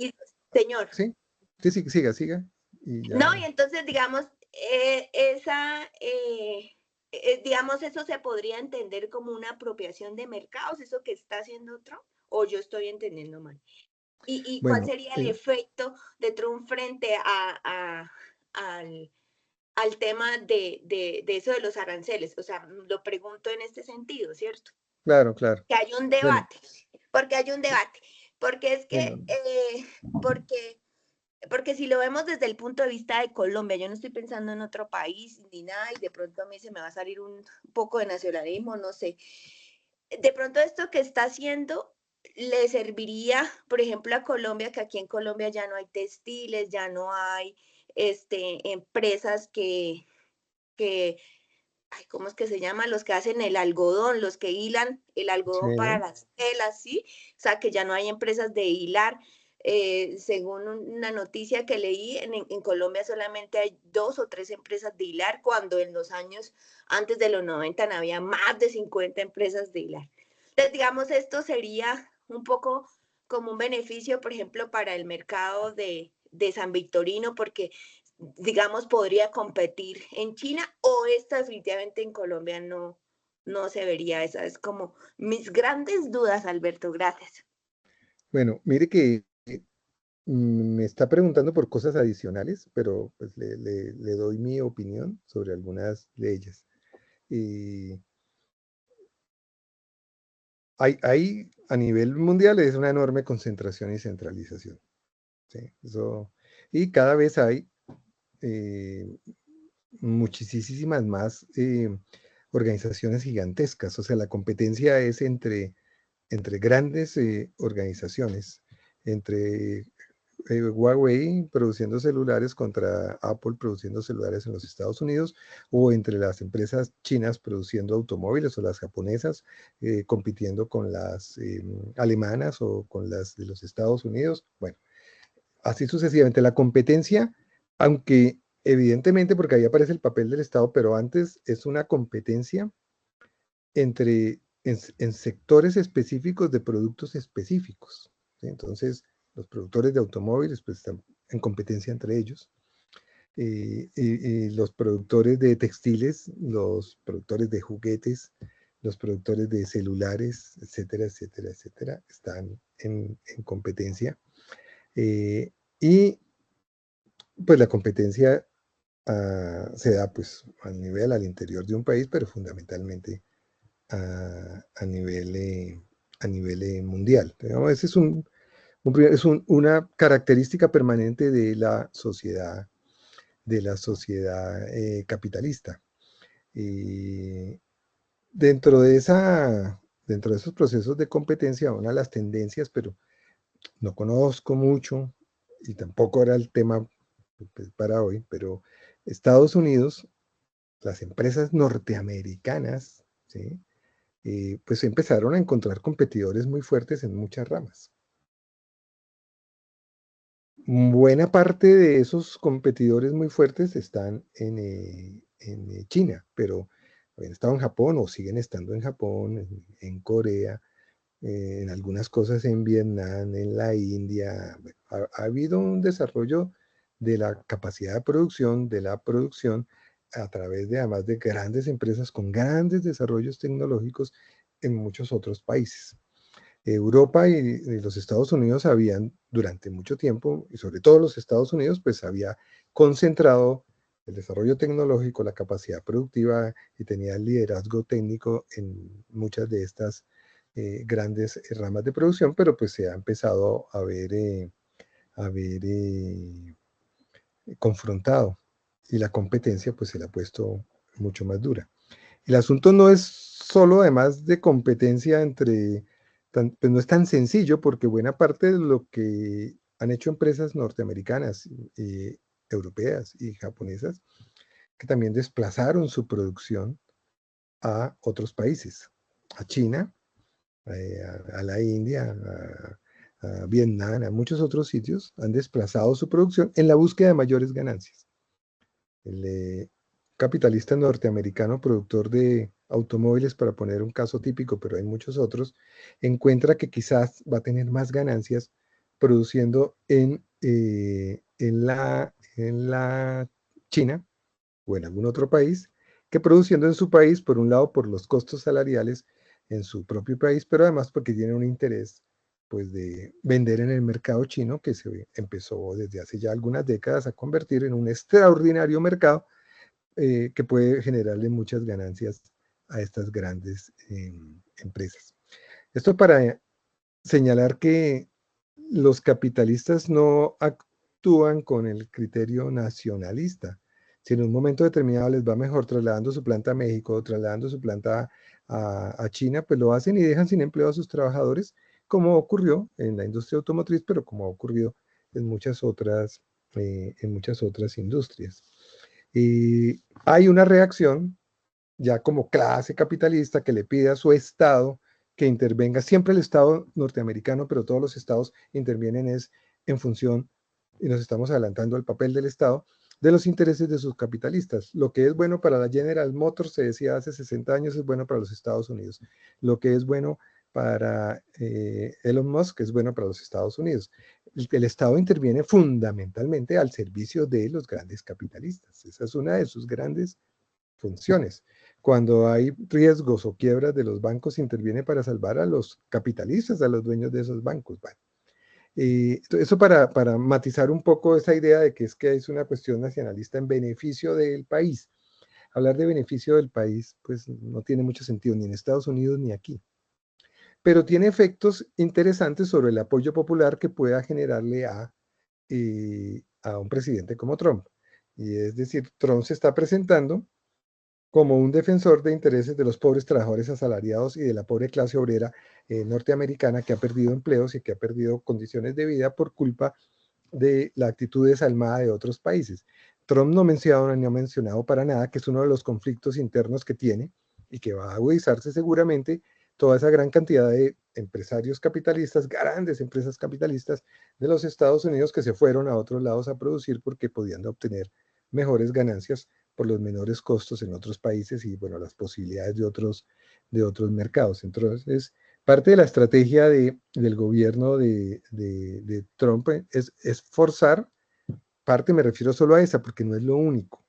Señor, sí, sí, sí, siga, siga. Y no, ya. y entonces, digamos, digamos, eso se podría entender como una apropiación de mercados, eso que está haciendo Trump, o yo estoy entendiendo mal. ¿Y cuál Bueno, sería el efecto de Trump frente al tema de eso de los aranceles? O sea, lo pregunto en este sentido, ¿cierto? claro, claro. Que hay un Bueno, debate, porque hay un debate, porque es bueno, que, porque porque si lo vemos desde el punto de vista de Colombia, yo no estoy pensando en otro país ni nada, y de pronto a mí se me va a salir un poco de nacionalismo, no sé. De pronto esto que está haciendo le serviría, por ejemplo, a Colombia, que aquí en Colombia ya no hay textiles, ya no hay empresas que ay, ¿cómo es que se llama? Los que hacen el algodón, los que hilan el algodón para sí, las telas, ¿sí? O sea, que ya no hay empresas de hilar. Según una noticia que leí, en Colombia solamente hay 2 o 3 empresas de hilar, cuando en los años antes de los 90 había más de 50 empresas de hilar. Entonces, digamos, esto sería un poco como un beneficio, por ejemplo, para el mercado de San Victorino, porque digamos, podría competir en China o esta definitivamente en Colombia no se vería. Esa es como mis grandes dudas, Alberto. Gracias. bueno, mire que me está preguntando por cosas adicionales, pero pues le doy mi opinión sobre algunas de ellas. Y hay a nivel mundial es una enorme concentración y centralización. ¿Sí? Eso, y cada vez hay eh, muchísimas más organizaciones gigantescas. O sea, la competencia es entre grandes organizaciones, entre Huawei produciendo celulares contra Apple produciendo celulares en los Estados Unidos, o entre las empresas chinas produciendo automóviles o las japonesas compitiendo con las alemanas o con las de los Estados Unidos. Bueno, así sucesivamente. La competencia, aunque evidentemente porque ahí aparece el papel del Estado, pero antes es una competencia en sectores específicos de productos específicos. ¿Sí? Entonces, los productores de automóviles pues, están en competencia entre ellos. Y los productores de textiles, los productores de juguetes, los productores de celulares, etcétera, etcétera, etcétera, están en competencia. Y pues la competencia se da pues al interior de un país, pero fundamentalmente a nivel mundial. Digamos, ese es una característica permanente de la sociedad capitalista. Y dentro de esos procesos de competencia, una de las tendencias, pero no conozco mucho y tampoco era el tema pues, para hoy, pero Estados Unidos, las empresas norteamericanas, ¿sí? Pues empezaron a encontrar competidores muy fuertes en muchas ramas. Buena parte de esos competidores muy fuertes están en China, pero habían estado en Japón o siguen estando en Japón, en Corea, en algunas cosas en Vietnam, en la India. Bueno, ha habido un desarrollo de la capacidad de producción, de la producción, a través de además de grandes empresas con grandes desarrollos tecnológicos en muchos otros países. Europa y los Estados Unidos habían durante mucho tiempo, y sobre todo los Estados Unidos, pues había concentrado el desarrollo tecnológico, la capacidad productiva y tenía el liderazgo técnico en muchas de estas grandes ramas de producción, pero pues se ha empezado a ver confrontado y la competencia pues se le ha puesto mucho más dura. El asunto no es solo además de competencia pues no es tan sencillo porque buena parte de lo que han hecho empresas norteamericanas, europeas y japonesas, que también desplazaron su producción a otros países, a China, a la India, a Vietnam, a muchos otros sitios, han desplazado su producción en la búsqueda de mayores ganancias. El capitalista norteamericano, productor de automóviles, para poner un caso típico, pero hay muchos otros, encuentra que quizás va a tener más ganancias produciendo en la China o en algún otro país que produciendo en su país, por un lado por los costos salariales en su propio país, pero además porque tiene un interés pues de vender en el mercado chino que se empezó desde hace ya algunas décadas a convertir en un extraordinario mercado que puede generarle muchas ganancias a estas grandes empresas. Esto para señalar que los capitalistas no actúan con el criterio nacionalista. Si en un momento determinado les va mejor trasladando su planta a México o trasladando su planta a China, pues lo hacen y dejan sin empleo a sus trabajadores, como ocurrió en la industria automotriz, pero como ha ocurrido en muchas otras industrias. Y hay una reacción ya como clase capitalista que le pide a su Estado que intervenga, siempre el Estado norteamericano, pero todos los estados intervienen es en función, y nos estamos adelantando al papel del Estado, de los intereses de sus capitalistas. Lo que es bueno para la General Motors, se decía hace 60 años, es bueno para los Estados Unidos. Lo que es bueno para Elon Musk es bueno para los Estados Unidos. El Estado interviene fundamentalmente al servicio de los grandes capitalistas. Esa es una de sus grandes funciones. Cuando hay riesgos o quiebras de los bancos, interviene para salvar a los capitalistas, a los dueños de esos bancos. Bueno, y eso para matizar un poco esa idea de que es una cuestión nacionalista en beneficio del país. Hablar de beneficio del país, pues no tiene mucho sentido, ni en Estados Unidos ni aquí. Pero tiene efectos interesantes sobre el apoyo popular que pueda generarle a un presidente como Trump. Y es decir, Trump se está presentando como un defensor de intereses de los pobres trabajadores asalariados y de la pobre clase obrera norteamericana que ha perdido empleos y que ha perdido condiciones de vida por culpa de la actitud desalmada de otros países. Trump no ha mencionado para nada que es uno de los conflictos internos que tiene y que va a agudizarse seguramente toda esa gran cantidad de empresarios capitalistas, grandes empresas capitalistas de los Estados Unidos que se fueron a otros lados a producir porque podían obtener mejores ganancias por los menores costos en otros países y bueno, las posibilidades de otros mercados. Entonces, parte de la estrategia del gobierno de Trump es forzar, parte me refiero solo a esa, porque no es lo único,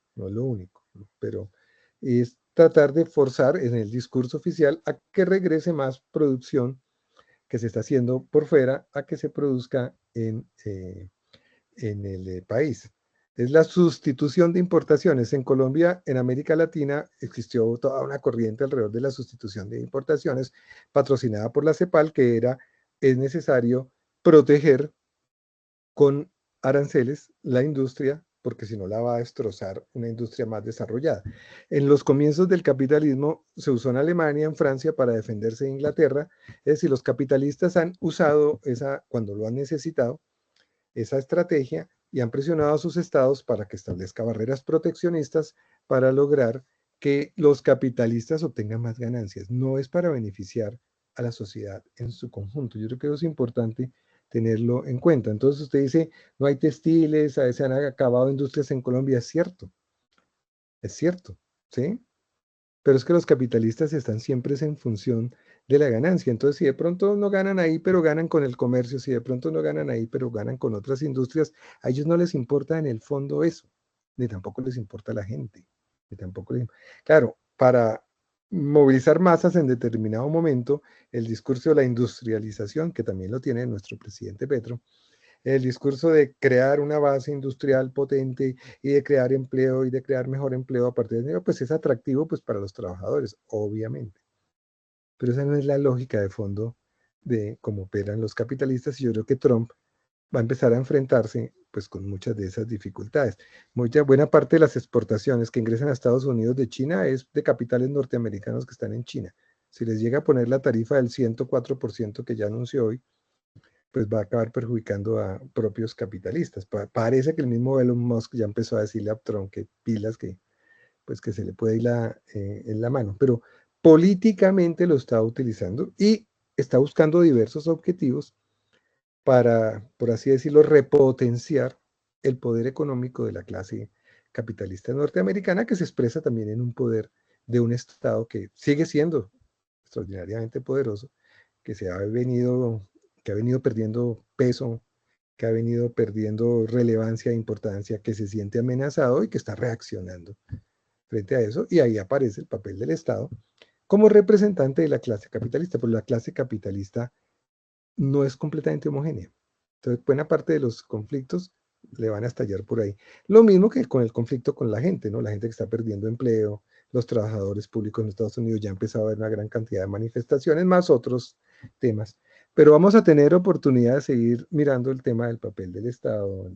pero es tratar de forzar en el discurso oficial a que regrese más producción que se está haciendo por fuera a que se produzca en el país. Es la sustitución de importaciones. En Colombia, en América Latina, existió toda una corriente alrededor de la sustitución de importaciones patrocinada por la CEPAL, que es necesario proteger con aranceles la industria, porque si no la va a destrozar una industria más desarrollada. En los comienzos del capitalismo se usó en Alemania, en Francia, para defenderse de Inglaterra. Es decir, los capitalistas han usado cuando lo han necesitado, esa estrategia y han presionado a sus estados para que establezca barreras proteccionistas para lograr que los capitalistas obtengan más ganancias. No es para beneficiar a la sociedad en su conjunto. Yo creo que eso es importante tenerlo en cuenta. Entonces usted dice, no hay textiles, se han acabado industrias en Colombia. Es cierto, ¿sí? Pero es que los capitalistas están siempre en función de la ganancia. Entonces, si de pronto no ganan ahí, pero ganan con el comercio, si de pronto no ganan ahí, pero ganan con otras industrias, a ellos no les importa en el fondo eso, ni tampoco les importa la gente, ni tampoco les... Claro, para movilizar masas en determinado momento, el discurso de la industrialización, que también lo tiene nuestro presidente Petro, el discurso de crear una base industrial potente y de crear empleo y de crear mejor empleo a partir de dinero, pues es atractivo pues para los trabajadores, obviamente. Pero esa no es la lógica de fondo de cómo operan los capitalistas y yo creo que Trump va a empezar a enfrentarse pues con muchas de esas dificultades. Buena parte de las exportaciones que ingresan a Estados Unidos de China es de capitales norteamericanos que están en China. Si les llega a poner la tarifa del 104% que ya anunció hoy, pues va a acabar perjudicando a propios capitalistas. Parece que el mismo Elon Musk ya empezó a decirle a Trump que pilas, que pues que se le puede ir en la mano, pero políticamente lo está utilizando y está buscando diversos objetivos para, por así decirlo, repotenciar el poder económico de la clase capitalista norteamericana, que se expresa también en un poder de un Estado que sigue siendo extraordinariamente poderoso, que que ha venido perdiendo peso, que ha venido perdiendo relevancia e importancia, que se siente amenazado y que está reaccionando frente a eso, y ahí aparece el papel del Estado como representante de la clase capitalista, porque la clase capitalista no es completamente homogénea. Entonces, buena parte de los conflictos le van a estallar por ahí. Lo mismo que con el conflicto con la gente, ¿no? La gente que está perdiendo empleo, los trabajadores públicos en Estados Unidos, ya ha empezado a haber una gran cantidad de manifestaciones, más otros temas. Pero vamos a tener oportunidad de seguir mirando el tema del papel del Estado,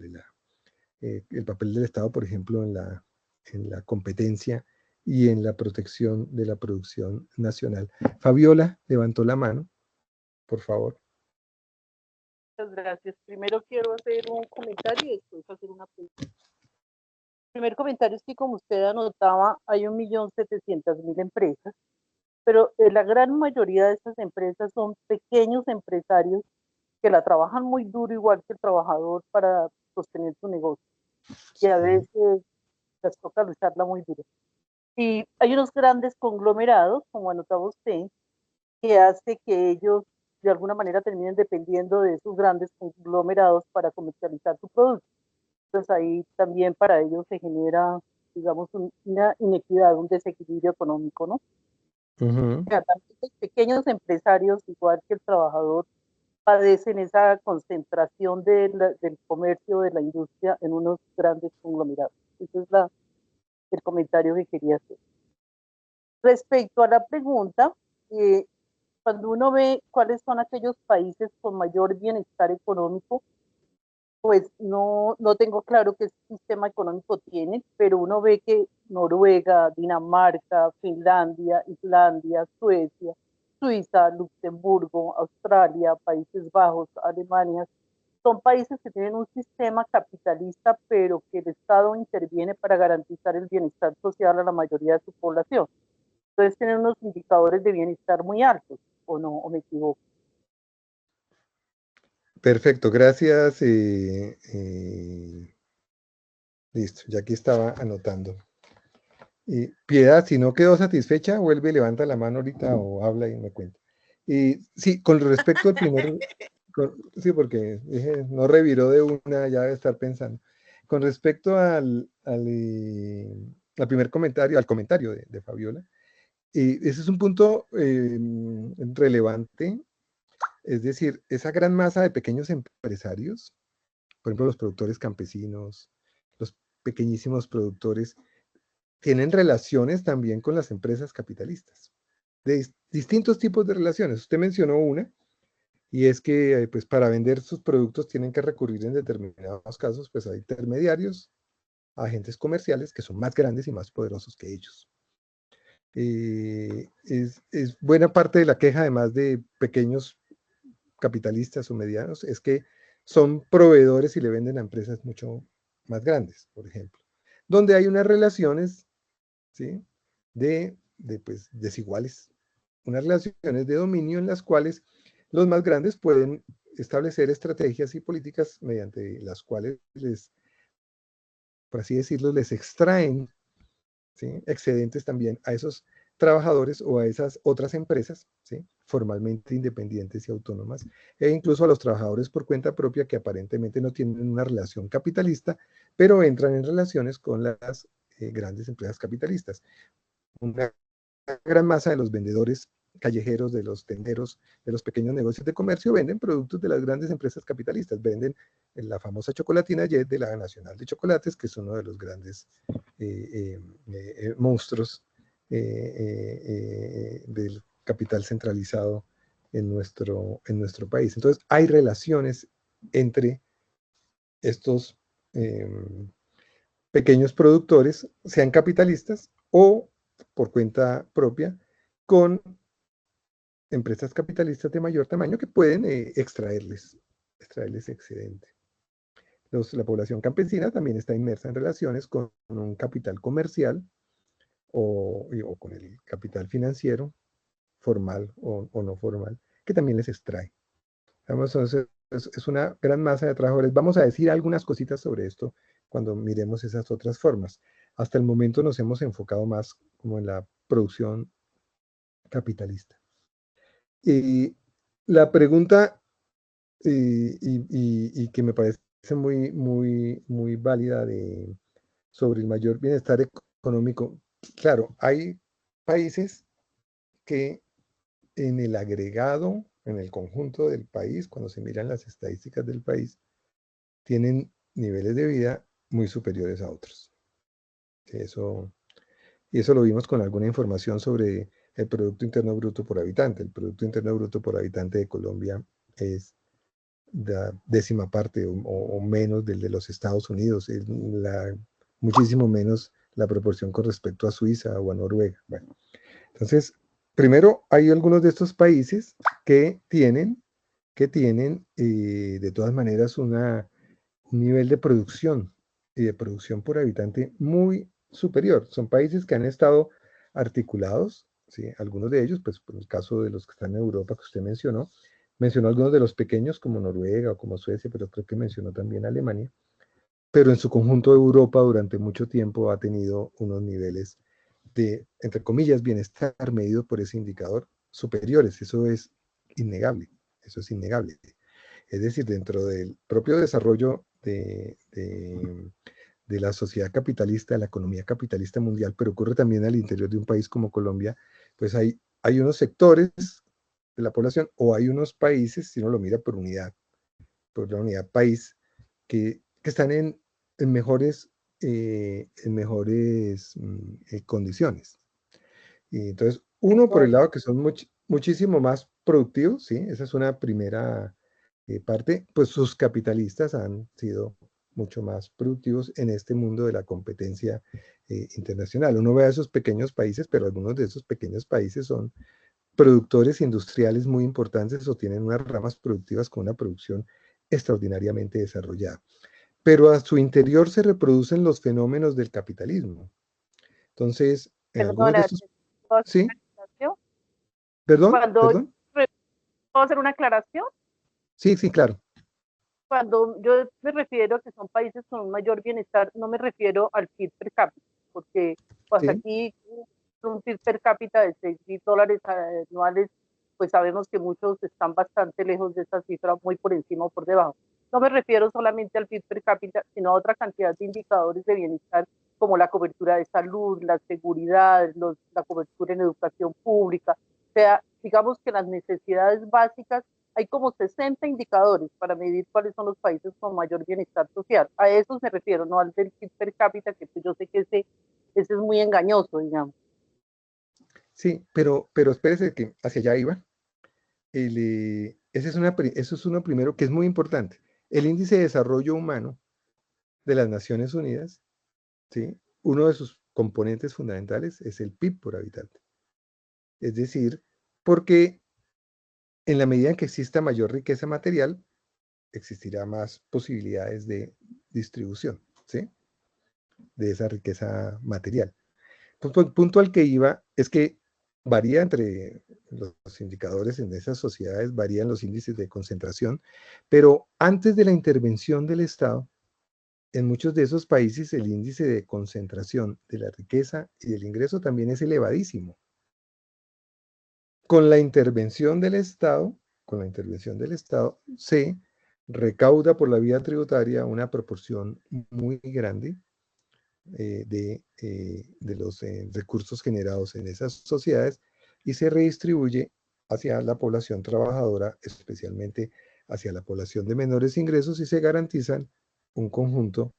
el papel del Estado, por ejemplo, en la competencia y en la protección de la producción nacional. Fabiola levantó la mano, por favor. Muchas gracias. Primero quiero hacer un comentario y después hacer una pregunta. El primer comentario es que, como usted anotaba, hay 1.700.000 empresas, pero la gran mayoría de estas empresas son pequeños empresarios que la trabajan muy duro, igual que el trabajador, para sostener su negocio. Y a veces les toca lucharla muy duro. Y hay unos grandes conglomerados, como anotaba usted, que hace que ellos de alguna manera terminen dependiendo de esos grandes conglomerados para comercializar su producto. Entonces ahí también para ellos se genera, digamos, una inequidad, un desequilibrio económico, ¿no? Uh-huh. O sea, también los pequeños empresarios, igual que el trabajador, padecen esa concentración del comercio, de la industria en unos grandes conglomerados. Ese es el comentario que quería hacer. Respecto a la pregunta, cuando uno ve cuáles son aquellos países con mayor bienestar económico, pues no tengo claro qué sistema económico tienen, pero uno ve que Noruega, Dinamarca, Finlandia, Islandia, Suecia, Suiza, Luxemburgo, Australia, Países Bajos, Alemania, son países que tienen un sistema capitalista, pero que el Estado interviene para garantizar el bienestar social a la mayoría de su población. Entonces tienen unos indicadores de bienestar muy altos, ¿o no? ¿O me equivoco? Perfecto, gracias. Listo, ya aquí estaba anotando. Piedad, si no quedó satisfecha, vuelve y levanta la mano ahorita o habla y me cuenta. Sí, con respecto al sí, porque dije, no reviró de una, ya debe estar pensando. Con respecto al primer comentario, al comentario de Fabiola, ese es un punto relevante, es decir, esa gran masa de pequeños empresarios, por ejemplo, los productores campesinos, los pequeñísimos productores, tienen relaciones también con las empresas capitalistas, de distintos tipos de relaciones. Usted mencionó una, y es que pues para vender sus productos tienen que recurrir en determinados casos pues a intermediarios, a agentes comerciales que son más grandes y más poderosos que ellos. Es buena parte de la queja, además de pequeños capitalistas o medianos, es que son proveedores y le venden a empresas mucho más grandes, por ejemplo, donde hay unas relaciones, ¿sí?, pues, desiguales, unas relaciones de dominio en las cuales los más grandes pueden establecer estrategias y políticas mediante las cuales por así decirlo, les extraen, ¿sí?, excedentes también a esos trabajadores o a esas otras empresas, ¿sí? Formalmente independientes y autónomas, e incluso a los trabajadores por cuenta propia que aparentemente no tienen una relación capitalista, pero entran en relaciones con las grandes empresas capitalistas. Una gran masa de los vendedores callejeros, de los tenderos, de los pequeños negocios de comercio, venden productos de las grandes empresas capitalistas, venden la famosa chocolatina Jet de la Nacional de Chocolates, que es uno de los grandes monstruos del capital centralizado en nuestro país. Entonces, hay relaciones entre estos pequeños productores, sean capitalistas o por cuenta propia, con empresas capitalistas de mayor tamaño que pueden extraerles excedente. La población campesina también está inmersa en relaciones con un capital comercial o con el capital financiero, formal o no formal, que también les extrae. Entonces, es una gran masa de trabajadores. Vamos a decir algunas cositas sobre esto cuando miremos esas otras formas. Hasta el momento nos hemos enfocado más como en la producción capitalista. Y la pregunta y que me parece muy válida sobre el mayor bienestar económico. Claro, hay países que en el agregado, en el conjunto del país, cuando se miran las estadísticas del país, tienen niveles de vida muy superiores a otros. Y eso lo vimos con alguna información sobre el Producto Interno Bruto por habitante. El Producto Interno Bruto por habitante de Colombia es la 10ª parte o menos del de los Estados Unidos, muchísimo menos la proporción con respecto a Suiza o a Noruega. Bueno, entonces, primero hay algunos de estos países que tienen de todas maneras un nivel de producción y de producción por habitante muy superior. Son países que han estado articulados, ¿sí? Algunos de ellos, pues por el caso de los que están en Europa que usted mencionó algunos de los pequeños como Noruega o como Suecia, pero creo que mencionó también Alemania, pero en su conjunto Europa durante mucho tiempo ha tenido unos niveles de, entre comillas, bienestar medido por ese indicador superiores. Eso es innegable, eso es innegable. Es decir, dentro del propio desarrollo de la sociedad capitalista, de la economía capitalista mundial, pero ocurre también al interior de un país como Colombia, pues hay unos sectores de la población o hay unos países, si uno lo mira por la unidad país, que están en mejores condiciones. Y entonces, uno por el lado que son muchísimo más productivos, ¿sí? Esa es una primera parte, pues sus capitalistas han sido mucho más productivos en este mundo de la competencia internacional. Uno ve a esos pequeños países, pero algunos de esos pequeños países son productores industriales muy importantes o tienen unas ramas productivas con una producción extraordinariamente desarrollada. Pero a su interior se reproducen los fenómenos del capitalismo. Entonces, en algunos de Perdona, estos... ¿puedo hacer ¿Sí? una aclaración? ¿Perdón? Cuando ¿Perdón? puedo hacer una aclaración, Sí, sí, claro. cuando yo me refiero a que son países con un mayor bienestar, no me refiero al PIB per cápita, porque pues Sí, aquí un PIB per cápita de $6.000 anuales, pues sabemos que muchos están bastante lejos de esa cifra, muy por encima o por debajo. No me refiero solamente al PIB per cápita, sino a otra cantidad de indicadores de bienestar, como la cobertura de salud, la seguridad, la cobertura en educación pública. O sea, digamos que las necesidades básicas, hay como 60 indicadores para medir cuáles son los países con mayor bienestar social. A eso me refiero, no al del PIB per cápita, que yo sé que ese es muy engañoso, digamos. sí, pero espérese que hacia allá iba. Eso es uno primero que es muy importante. El índice de desarrollo humano de las Naciones Unidas, ¿sí? Uno de sus componentes fundamentales es el PIB por habitante. Es decir, porque en la medida en que exista mayor riqueza material, existirá más posibilidades de distribución, ¿sí? De esa riqueza material. El punto al que iba es que varía entre los indicadores en esas sociedades, varían los índices de concentración, pero antes de la intervención del Estado, en muchos de esos países el índice de concentración de la riqueza y del ingreso también es elevadísimo. con la intervención del Estado, se recauda por la vía tributaria una proporción muy grande de los recursos generados en esas sociedades y se redistribuye hacia la población trabajadora, especialmente hacia la población de menores ingresos, y se garantizan un conjunto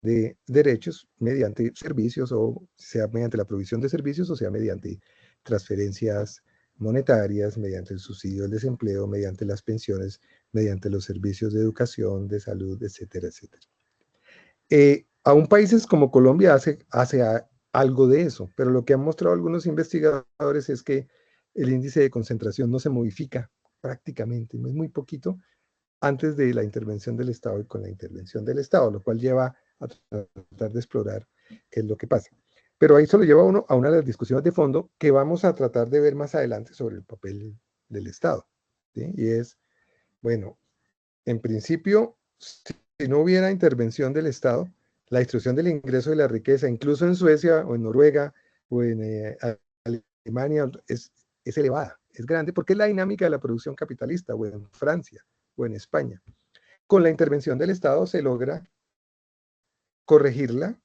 de derechos mediante servicios, o sea mediante la provisión de servicios, o sea mediante transferencias monetarias, mediante el subsidio del desempleo, mediante las pensiones, mediante los servicios de educación, de salud, etcétera, etcétera. Aún países como Colombia hace algo de eso, pero lo que han mostrado algunos investigadores es que el índice de concentración no se modifica prácticamente, es muy poquito antes de la intervención del Estado y con la intervención del Estado, lo cual lleva a tratar de explorar qué es lo que pasa. Pero ahí solo lleva uno a una de las discusiones de fondo que vamos a tratar de ver más adelante sobre el papel del Estado, ¿sí? Y es, bueno, en principio, si no hubiera intervención del Estado, la distribución del ingreso y la riqueza, incluso en Suecia o en Noruega o en Alemania, es elevada, es grande, porque es la dinámica de la producción capitalista, o en Francia o en España. Con la intervención del Estado se logra corregirla,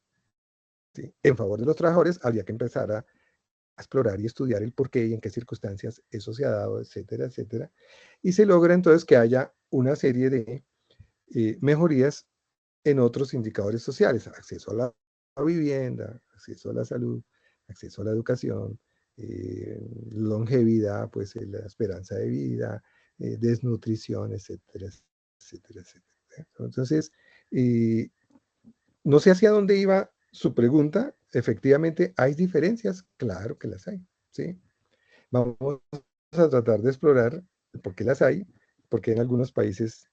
¿sí?, en favor de los trabajadores. Habría que empezar a explorar y estudiar el por qué y en qué circunstancias eso se ha dado, etcétera, etcétera. Y se logra entonces que haya una serie de mejorías en otros indicadores sociales: acceso a la vivienda, acceso a la salud, acceso a la educación, longevidad, pues la esperanza de vida, desnutrición, etcétera, etcétera, etcétera. Entonces, no sé hacia dónde iba su pregunta. Efectivamente, ¿hay diferencias? Claro que las hay, ¿sí? Vamos a tratar de explorar por qué las hay, porque en algunos países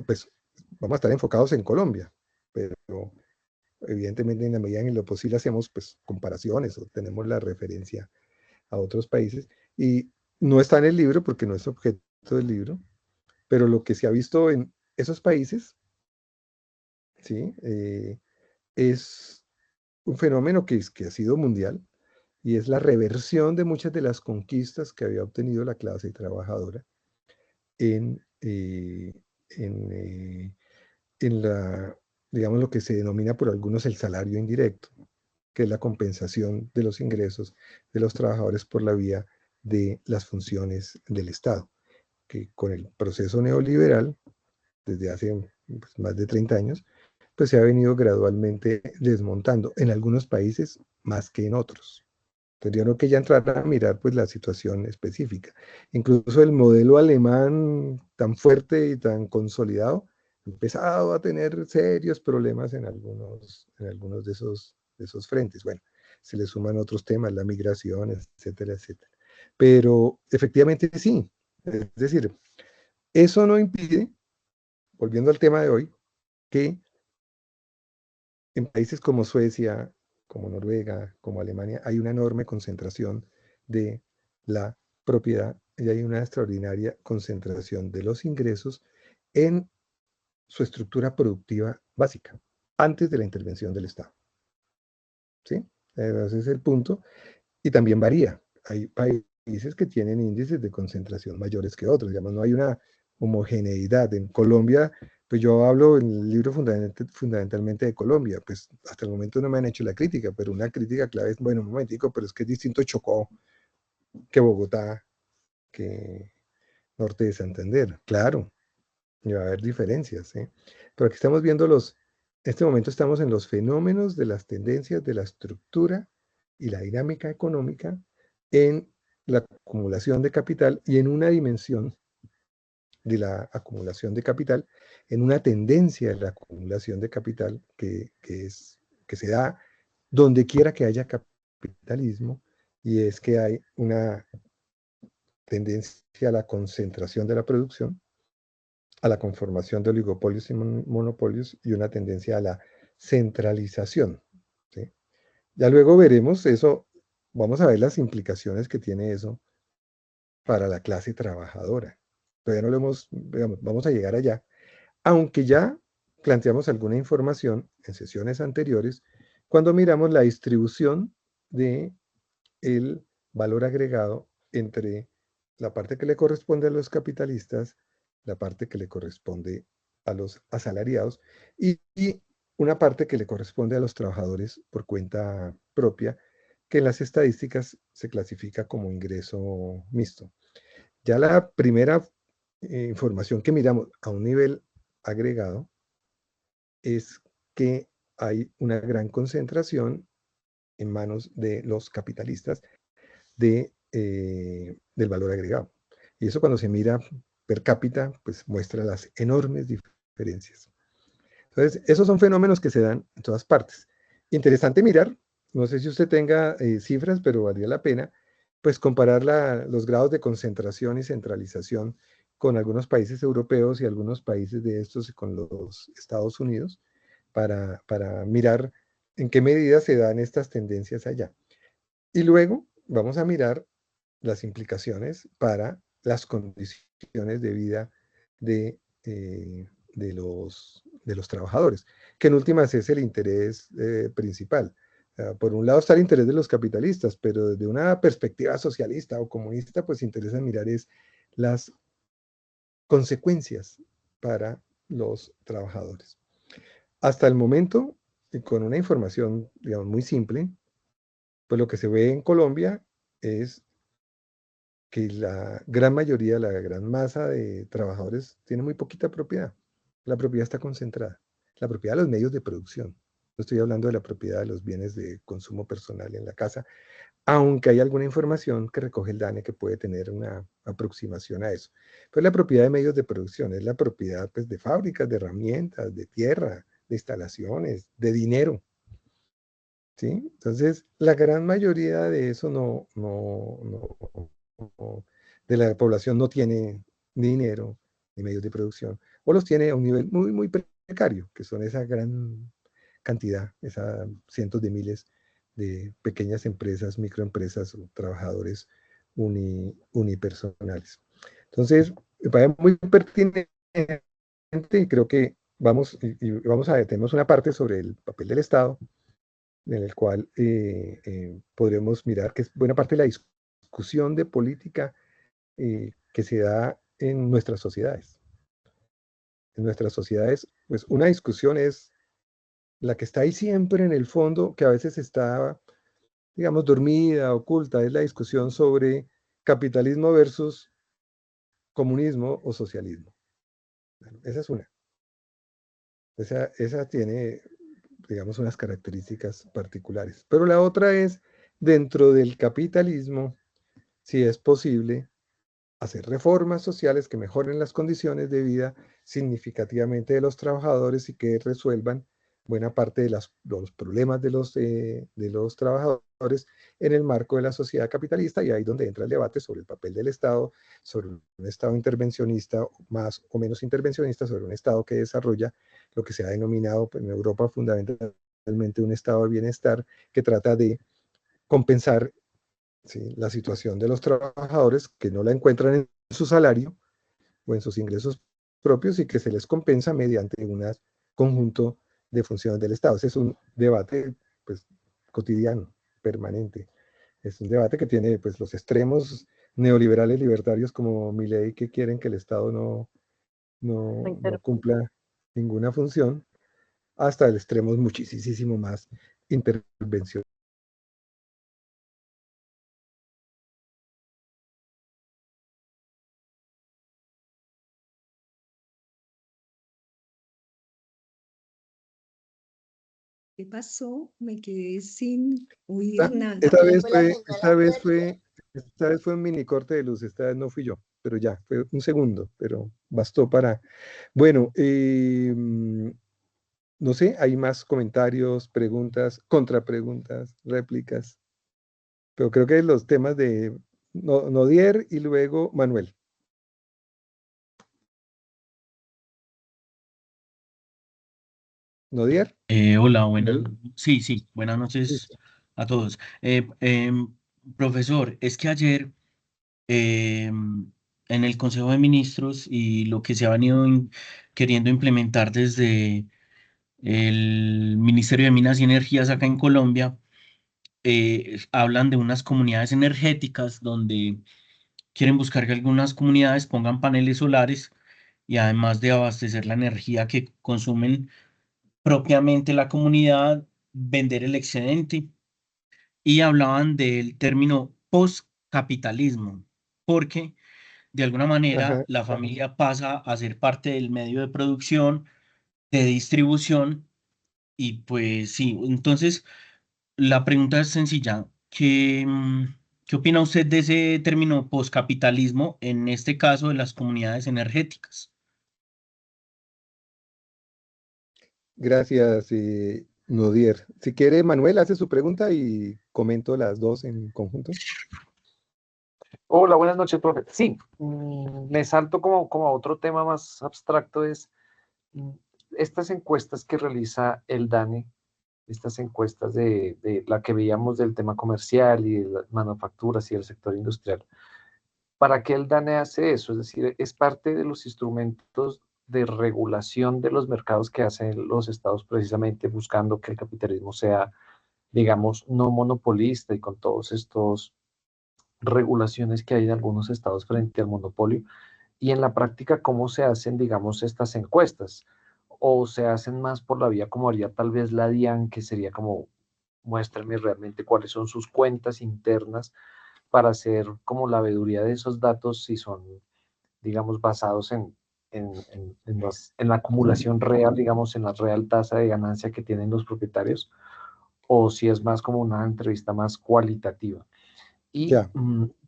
pues vamos a estar enfocados en Colombia, pero evidentemente en la medida en lo posible hacemos pues comparaciones o tenemos la referencia a otros países, y no está en el libro porque no es objeto del libro, pero lo que se ha visto en esos países, ¿sí? Es un fenómeno que ha sido mundial, y es la reversión de muchas de las conquistas que había obtenido la clase trabajadora en, en la, digamos, lo que se denomina por algunos el salario indirecto, que es la compensación de los ingresos de los trabajadores por la vía de las funciones del Estado, que con el proceso neoliberal, desde hace pues, más de 30 años, pues se ha venido gradualmente desmontando, en algunos países más que en otros. Tendríamos que ya entrar a mirar pues la situación específica. Incluso el modelo alemán tan fuerte y tan consolidado ha empezado a tener serios problemas en algunos de esos frentes. Bueno, se le suman otros temas, la migración, etcétera, etcétera. Pero efectivamente sí. Es decir, eso no impide, volviendo al tema de hoy, que en países como Suecia, como Noruega, como Alemania, hay una enorme concentración de la propiedad y hay una extraordinaria concentración de los ingresos en su estructura productiva básica, antes de la intervención del Estado. ¿Sí? Ese es el punto. Y también varía. Hay países que tienen índices de concentración mayores que otros. Digamos, no hay una homogeneidad. En Colombia, pues yo hablo en el libro fundamentalmente de Colombia. Pues hasta el momento no me han hecho la crítica, pero una crítica clave es, bueno, un momentico, pero es que es distinto Chocó que Bogotá, que Norte de Santander. Claro, y va a haber diferencias, ¿eh? Pero aquí estamos viendo en este momento estamos en los fenómenos de las tendencias de la estructura y la dinámica económica en la acumulación de capital, y en una dimensión de la acumulación de capital, en una tendencia de la acumulación de capital que se da donde quiera que haya capitalismo, y es que hay una tendencia a la concentración de la producción, a la conformación de oligopolios y monopolios, y una tendencia a la centralización, ¿sí? Ya luego veremos eso, vamos a ver las implicaciones que tiene eso para la clase trabajadora. Todavía no lo hemos, digamos, vamos a llegar allá, aunque ya planteamos alguna información en sesiones anteriores cuando miramos la distribución de el valor agregado entre la parte que le corresponde a los capitalistas, la parte que le corresponde a los asalariados y una parte que le corresponde a los trabajadores por cuenta propia, que en las estadísticas se clasifica como ingreso mixto. Ya la primera información que miramos a un nivel agregado es que hay una gran concentración en manos de los capitalistas del valor agregado. Y eso cuando se mira per cápita, pues muestra las enormes diferencias. Entonces, esos son fenómenos que se dan en todas partes. Interesante mirar, no sé si usted tenga cifras, pero valdría la pena, pues comparar los grados de concentración y centralización con algunos países europeos y algunos países de estos con los Estados Unidos para mirar en qué medida se dan estas tendencias allá. Y luego vamos a mirar las implicaciones para las condiciones de vida de, de los trabajadores, que en últimas es el interés principal. Por un lado está el interés de los capitalistas, pero desde una perspectiva socialista o comunista, pues interesa mirar es las consecuencias para los trabajadores. Hasta el momento, con una información, digamos, muy simple, pues lo que se ve en Colombia es que la gran mayoría, la gran masa de trabajadores tiene muy poquita propiedad. La propiedad está concentrada. La propiedad de los medios de producción. No estoy hablando de la propiedad de los bienes de consumo personal en la casa, aunque hay alguna información que recoge el DANE que puede tener una aproximación a eso. Pero la propiedad de medios de producción es la propiedad pues, de fábricas, de herramientas, de tierra, de instalaciones, de dinero. ¿Sí? Entonces, la gran mayoría de eso de la población no tiene ni dinero ni medios de producción, o los tiene a un nivel muy, muy precario, que son esa gran cantidad, esas cientos de miles de pequeñas empresas, microempresas o trabajadores unipersonales. Entonces, me parece muy pertinente y creo que vamos a detenernos una parte sobre el papel del Estado, en el cual podremos mirar que es buena parte de la discusión de política que se da en nuestras sociedades. En nuestras sociedades, pues una discusión es la que está ahí siempre en el fondo, que a veces está, digamos, dormida, oculta, es la discusión sobre capitalismo versus comunismo o socialismo. Bueno, esa es una. Esa tiene, digamos, unas características particulares. Pero la otra es, dentro del capitalismo, si es posible hacer reformas sociales que mejoren las condiciones de vida significativamente de los trabajadores y que resuelvan buena parte de los problemas de los trabajadores en el marco de la sociedad capitalista, y ahí donde entra el debate sobre el papel del Estado, sobre un Estado intervencionista, más o menos intervencionista, sobre un Estado que desarrolla lo que se ha denominado en Europa fundamentalmente un Estado de bienestar que trata de compensar, ¿sí?, la situación de los trabajadores que no la encuentran en su salario o en sus ingresos propios y que se les compensa mediante un conjunto de funciones del Estado. Ese es un debate pues, cotidiano, permanente. Es un debate que tiene pues, los extremos neoliberales libertarios como Milei, que quieren que el Estado no cumpla ninguna función, hasta el extremo muchísimo más intervención. ¿Qué pasó? Me quedé sin oír nada. Esta vez fue un mini corte de luz, esta vez no fui yo, pero ya, fue un segundo, pero bastó para... Bueno, no sé, hay más comentarios, preguntas, contrapreguntas, réplicas, pero creo que los temas de Nodier y luego Manuel. ¿Nodier? Hola, sí, buenas noches a todos. Profesor, es que ayer en el Consejo de Ministros y lo que se ha venido queriendo implementar desde el Ministerio de Minas y Energías acá en Colombia, hablan de unas comunidades energéticas donde quieren buscar que algunas comunidades pongan paneles solares y además de abastecer la energía que consumen propiamente la comunidad, vender el excedente. Y hablaban del término postcapitalismo, porque de alguna manera Ajá. la familia pasa a ser parte del medio de producción, de distribución, y pues sí, entonces la pregunta es sencilla. ¿Qué opina usted de ese término postcapitalismo, en este caso de las comunidades energéticas? Gracias, Nodier. Si quiere, Manuel hace su pregunta y comento las dos en conjunto. Hola, buenas noches, profe. Sí, me salto como a otro tema más abstracto, es mm, estas encuestas que realiza el DANE, estas encuestas de la que veíamos del tema comercial y de las manufacturas y del sector industrial. ¿Para qué el DANE hace eso? Es decir, es parte de los instrumentos de regulación de los mercados que hacen los estados precisamente buscando que el capitalismo sea, digamos, no monopolista y con todos estos regulaciones que hay en algunos estados frente al monopolio. Y en la práctica, ¿cómo se hacen, digamos, estas encuestas? ¿O se hacen más por la vía como haría tal vez la DIAN, que sería como, muéstrame realmente cuáles son sus cuentas internas para hacer como la veeduría de esos datos, si son, digamos, basados en la acumulación real, digamos, en la real tasa de ganancia que tienen los propietarios, o si es más como una entrevista más cualitativa? Y Ya.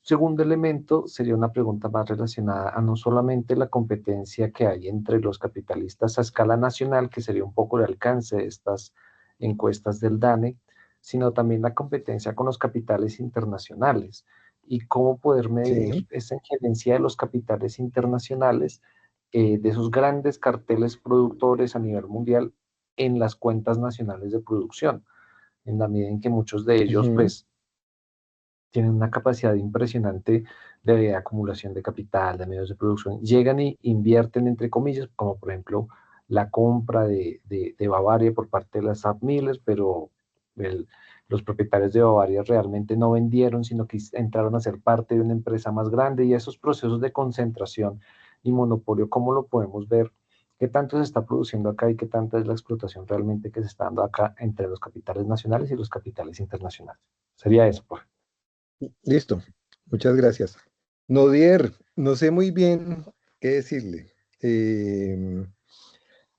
segundo elemento sería una pregunta más relacionada a no solamente la competencia que hay entre los capitalistas a escala nacional, que sería un poco el alcance de estas encuestas del DANE, sino también la competencia con los capitales internacionales y cómo poder medir Sí. esa injerencia de los capitales internacionales, de esos grandes carteles productores a nivel mundial en las cuentas nacionales de producción, en la medida en que muchos de ellos, Ujú. pues, tienen una capacidad impresionante de acumulación de capital, de medios de producción, llegan y invierten, entre comillas, como por ejemplo la compra de Bavaria por parte de las SAP Miller, pero los propietarios de Bavaria realmente no vendieron, sino que entraron a ser parte de una empresa más grande, y esos procesos de concentración y monopolio, ¿cómo lo podemos ver? ¿Qué tanto se está produciendo acá y qué tanta es la explotación realmente que se está dando acá entre los capitales nacionales y los capitales internacionales? Sería eso, por ejemplo. Listo. Muchas gracias. Nodier, no sé muy bien qué decirle.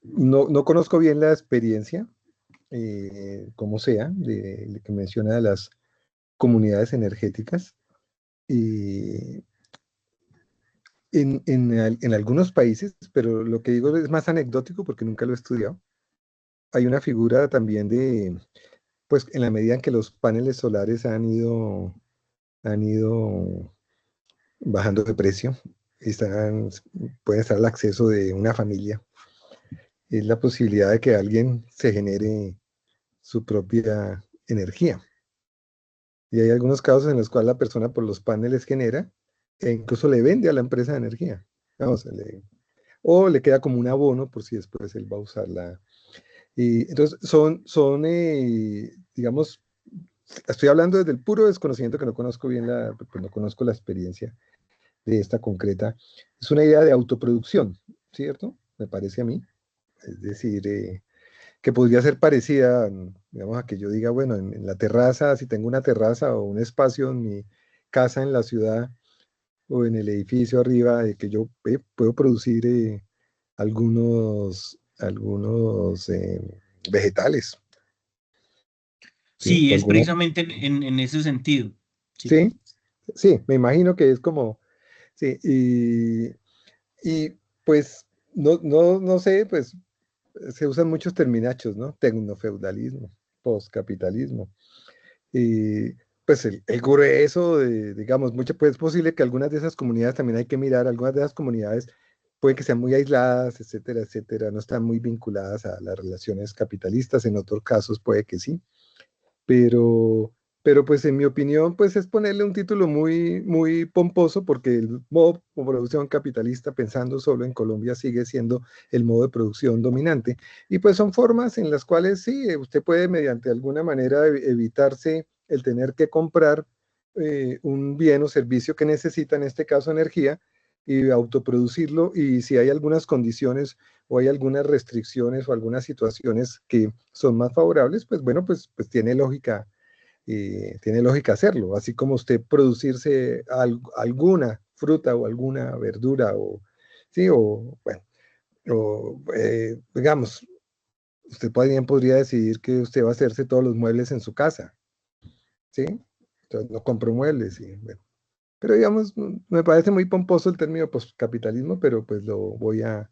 No conozco bien la experiencia, como sea, de que menciona de las comunidades energéticas. Y en algunos países, pero lo que digo es más anecdótico porque nunca lo he estudiado. Hay una figura también de, pues en la medida en que los paneles solares han ido bajando de precio, pueden estar al acceso de una familia. Es la posibilidad de que alguien se genere su propia energía. Y hay algunos casos en los cuales la persona por los paneles genera e incluso le vende a la empresa de energía. Vamos, o le queda como un abono por si después él va a usarla. Y entonces digamos, estoy hablando desde el puro desconocimiento que no conozco bien pues no conozco la experiencia de esta concreta. Es una idea de autoproducción, ¿cierto? Me parece a mí. Es decir, que podría ser parecida, digamos, a que yo diga, bueno, en la terraza, si tengo una terraza o un espacio en mi casa en la ciudad o en el edificio arriba, de que yo puedo producir algunos vegetales, ¿sí? Sí, O es algunas, precisamente en ese sentido. Sí. sí, sí, me imagino que es como, sí, y pues no sé, pues se usan muchos terminachos, ¿no? Tecnofeudalismo, postcapitalismo. Y pues el grueso, digamos, pues es posible que algunas de esas comunidades también hay que mirar, algunas de esas comunidades pueden que sean muy aisladas, etcétera, etcétera, no están muy vinculadas a las relaciones capitalistas, en otros casos puede que sí, pero, pero pues en mi opinión, pues es ponerle un título muy, muy pomposo porque el modo de producción capitalista, pensando solo en Colombia, sigue siendo el modo de producción dominante. Y pues son formas en las cuales sí, usted puede mediante alguna manera evitarse el tener que comprar un bien o servicio que necesita, en este caso energía, y autoproducirlo, y si hay algunas condiciones o hay algunas restricciones o algunas situaciones que son más favorables, pues bueno, pues tiene lógica hacerlo, así como usted producirse alguna fruta o alguna verdura o, sí, o bueno, o digamos, usted bien podría decidir que usted va a hacerse todos los muebles en su casa, ¿sí? Entonces no compro muebles, y, bueno. Pero digamos, me parece muy pomposo el término postcapitalismo, pero pues lo voy a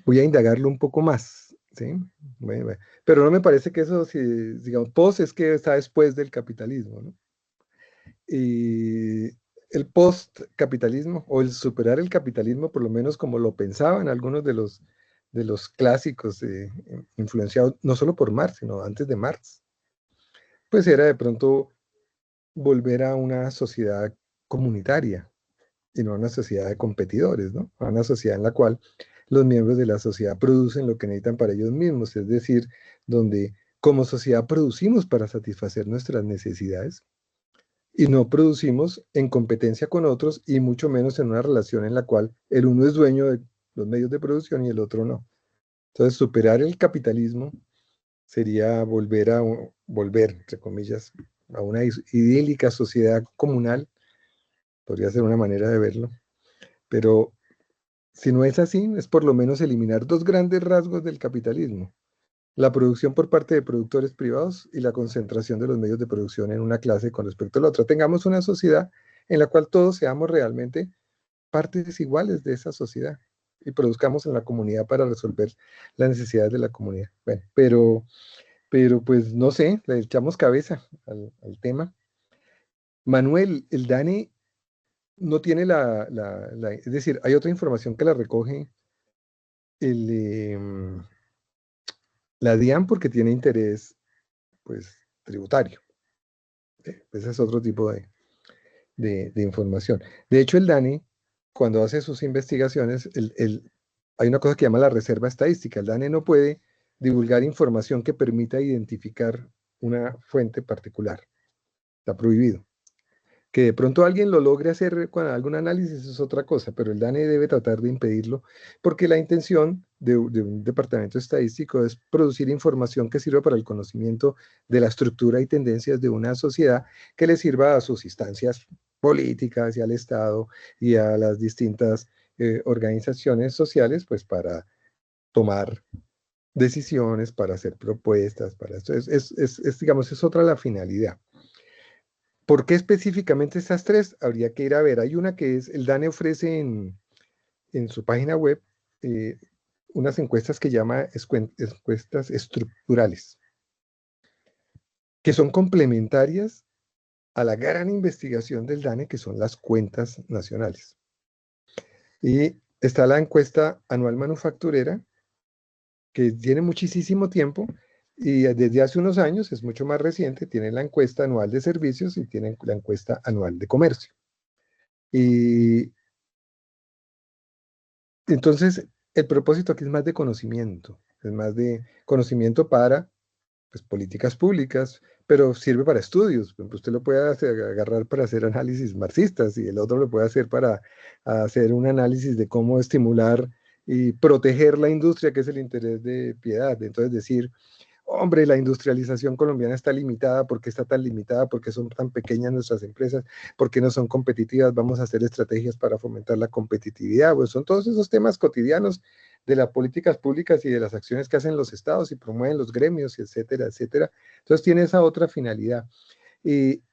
indagarlo un poco más, ¿sí? Bueno. Pero no me parece que eso, si, digamos, post es que está después del capitalismo, ¿no? Y el postcapitalismo, o el superar el capitalismo, por lo menos como lo pensaban algunos de los clásicos influenciados no solo por Marx, sino antes de Marx, pues era de pronto volver a una sociedad comunitaria y no a una sociedad de competidores, ¿no? A una sociedad en la cual los miembros de la sociedad producen lo que necesitan para ellos mismos, es decir, donde como sociedad producimos para satisfacer nuestras necesidades y no producimos en competencia con otros y mucho menos en una relación en la cual el uno es dueño de los medios de producción y el otro no. Entonces, superar el capitalismo sería volver, entre comillas, a una idílica sociedad comunal, podría ser una manera de verlo, pero si no es así, es por lo menos eliminar dos grandes rasgos del capitalismo: la producción por parte de productores privados y la concentración de los medios de producción en una clase con respecto a la otra. Tengamos una sociedad en la cual todos seamos realmente partes iguales de esa sociedad y produzcamos en la comunidad para resolver las necesidades de la comunidad. Bueno, pero pues no sé, le echamos cabeza al tema. Manuel, el DANE no tiene es decir, hay otra información que la recoge el, la DIAN porque tiene interés, pues, tributario. Ese es otro tipo de información. De hecho, el DANE, cuando hace sus investigaciones, hay una cosa que llama la reserva estadística. El DANE no puede divulgar información que permita identificar una fuente particular. Está prohibido. Que de pronto alguien lo logre hacer con algún análisis es otra cosa, pero el DANE debe tratar de impedirlo, porque la intención de un departamento estadístico es producir información que sirva para el conocimiento de la estructura y tendencias de una sociedad, que le sirva a sus instancias políticas y al Estado y a las distintas organizaciones sociales, pues para tomar decisiones, para hacer propuestas, para esto. Digamos, es otra la finalidad. ¿Por qué específicamente estas tres? Habría que ir a ver. Hay una que es, el DANE ofrece en su página web unas encuestas que llama encuestas estructurales, que son complementarias a la gran investigación del DANE, que son las cuentas nacionales. Y está la encuesta anual manufacturera, que tiene muchísimo tiempo, y desde hace unos años, es mucho más reciente, tienen la encuesta anual de servicios y tienen la encuesta anual de comercio. Y entonces, el propósito aquí es más de conocimiento, es más de conocimiento para, pues, políticas públicas, pero sirve para estudios. Por ejemplo, usted lo puede agarrar para hacer análisis marxistas y el otro lo puede hacer para hacer un análisis de cómo estimular y proteger la industria, que es el interés de Piedad. Entonces, decir, hombre, la industrialización colombiana está limitada. ¿Por qué está tan limitada? ¿Por qué son tan pequeñas nuestras empresas? ¿Por qué no son competitivas? Vamos a hacer estrategias para fomentar la competitividad. Pues son todos esos temas cotidianos de las políticas públicas y de las acciones que hacen los estados y promueven los gremios, etcétera, etcétera. Entonces tiene esa otra finalidad. Y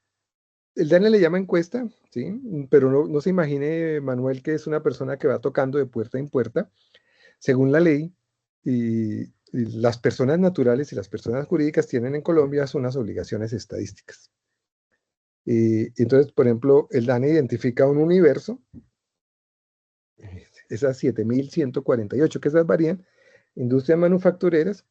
el DANE le llama encuesta, ¿sí? Pero no se imagine, Manuel, que es una persona que va tocando de puerta en puerta. Según la ley, y las personas naturales y las personas jurídicas tienen en Colombia unas obligaciones estadísticas. Y entonces, por ejemplo, el DANE identifica un universo, esas 7.148, que esas varían, industrias manufactureras,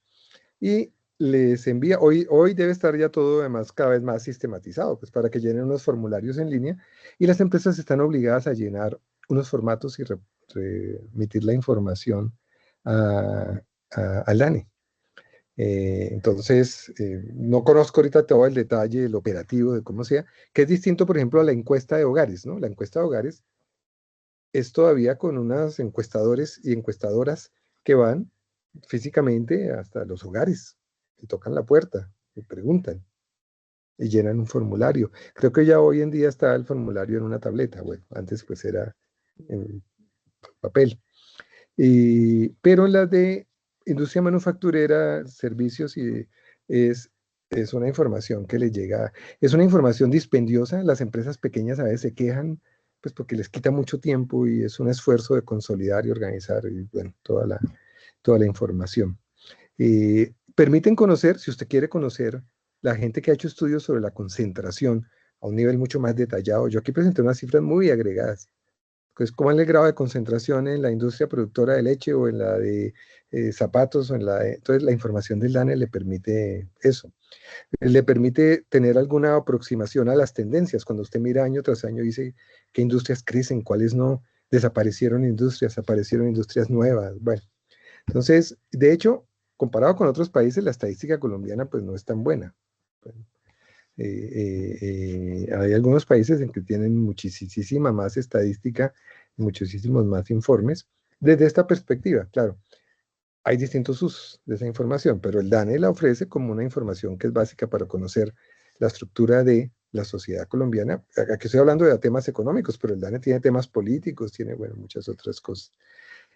y les envía, hoy debe estar ya todo además cada vez más sistematizado, pues para que llenen unos formularios en línea, y las empresas están obligadas a llenar unos formatos y remitir la información al DANE. Entonces, no conozco ahorita todo el detalle, el operativo, de cómo sea, que es distinto, por ejemplo, a la encuesta de hogares, ¿no? La encuesta de hogares es todavía con unos encuestadores y encuestadoras que van físicamente hasta los hogares y tocan la puerta y preguntan y llenan un formulario. Creo que ya hoy en día está el formulario en una tableta. Bueno, antes pues era en papel. Pero la de industria manufacturera, servicios es, es una información que les llega, es una información dispendiosa. Las empresas pequeñas a veces se quejan pues porque les quita mucho tiempo y es un esfuerzo de consolidar y organizar y, bueno, toda la información. Permiten conocer, si usted quiere conocer, la gente que ha hecho estudios sobre la concentración a un nivel mucho más detallado. Yo aquí presenté unas cifras muy agregadas. Pues, ¿cómo es el grado de concentración en la industria productora de leche o en la de zapatos? Entonces, la información del DANE le permite eso. Le permite tener alguna aproximación a las tendencias. Cuando usted mira año tras año, dice qué industrias crecen, cuáles no. Desaparecieron industrias, aparecieron industrias nuevas. Bueno, entonces, de hecho, comparado con otros países, la estadística colombiana pues no es tan buena. Hay algunos países en que tienen muchísima más estadística, muchísimos más informes. Desde esta perspectiva, claro, hay distintos usos de esa información, pero el DANE la ofrece como una información que es básica para conocer la estructura de la sociedad colombiana. Aquí estoy hablando de temas económicos, pero el DANE tiene temas políticos, tiene, bueno, muchas otras cosas.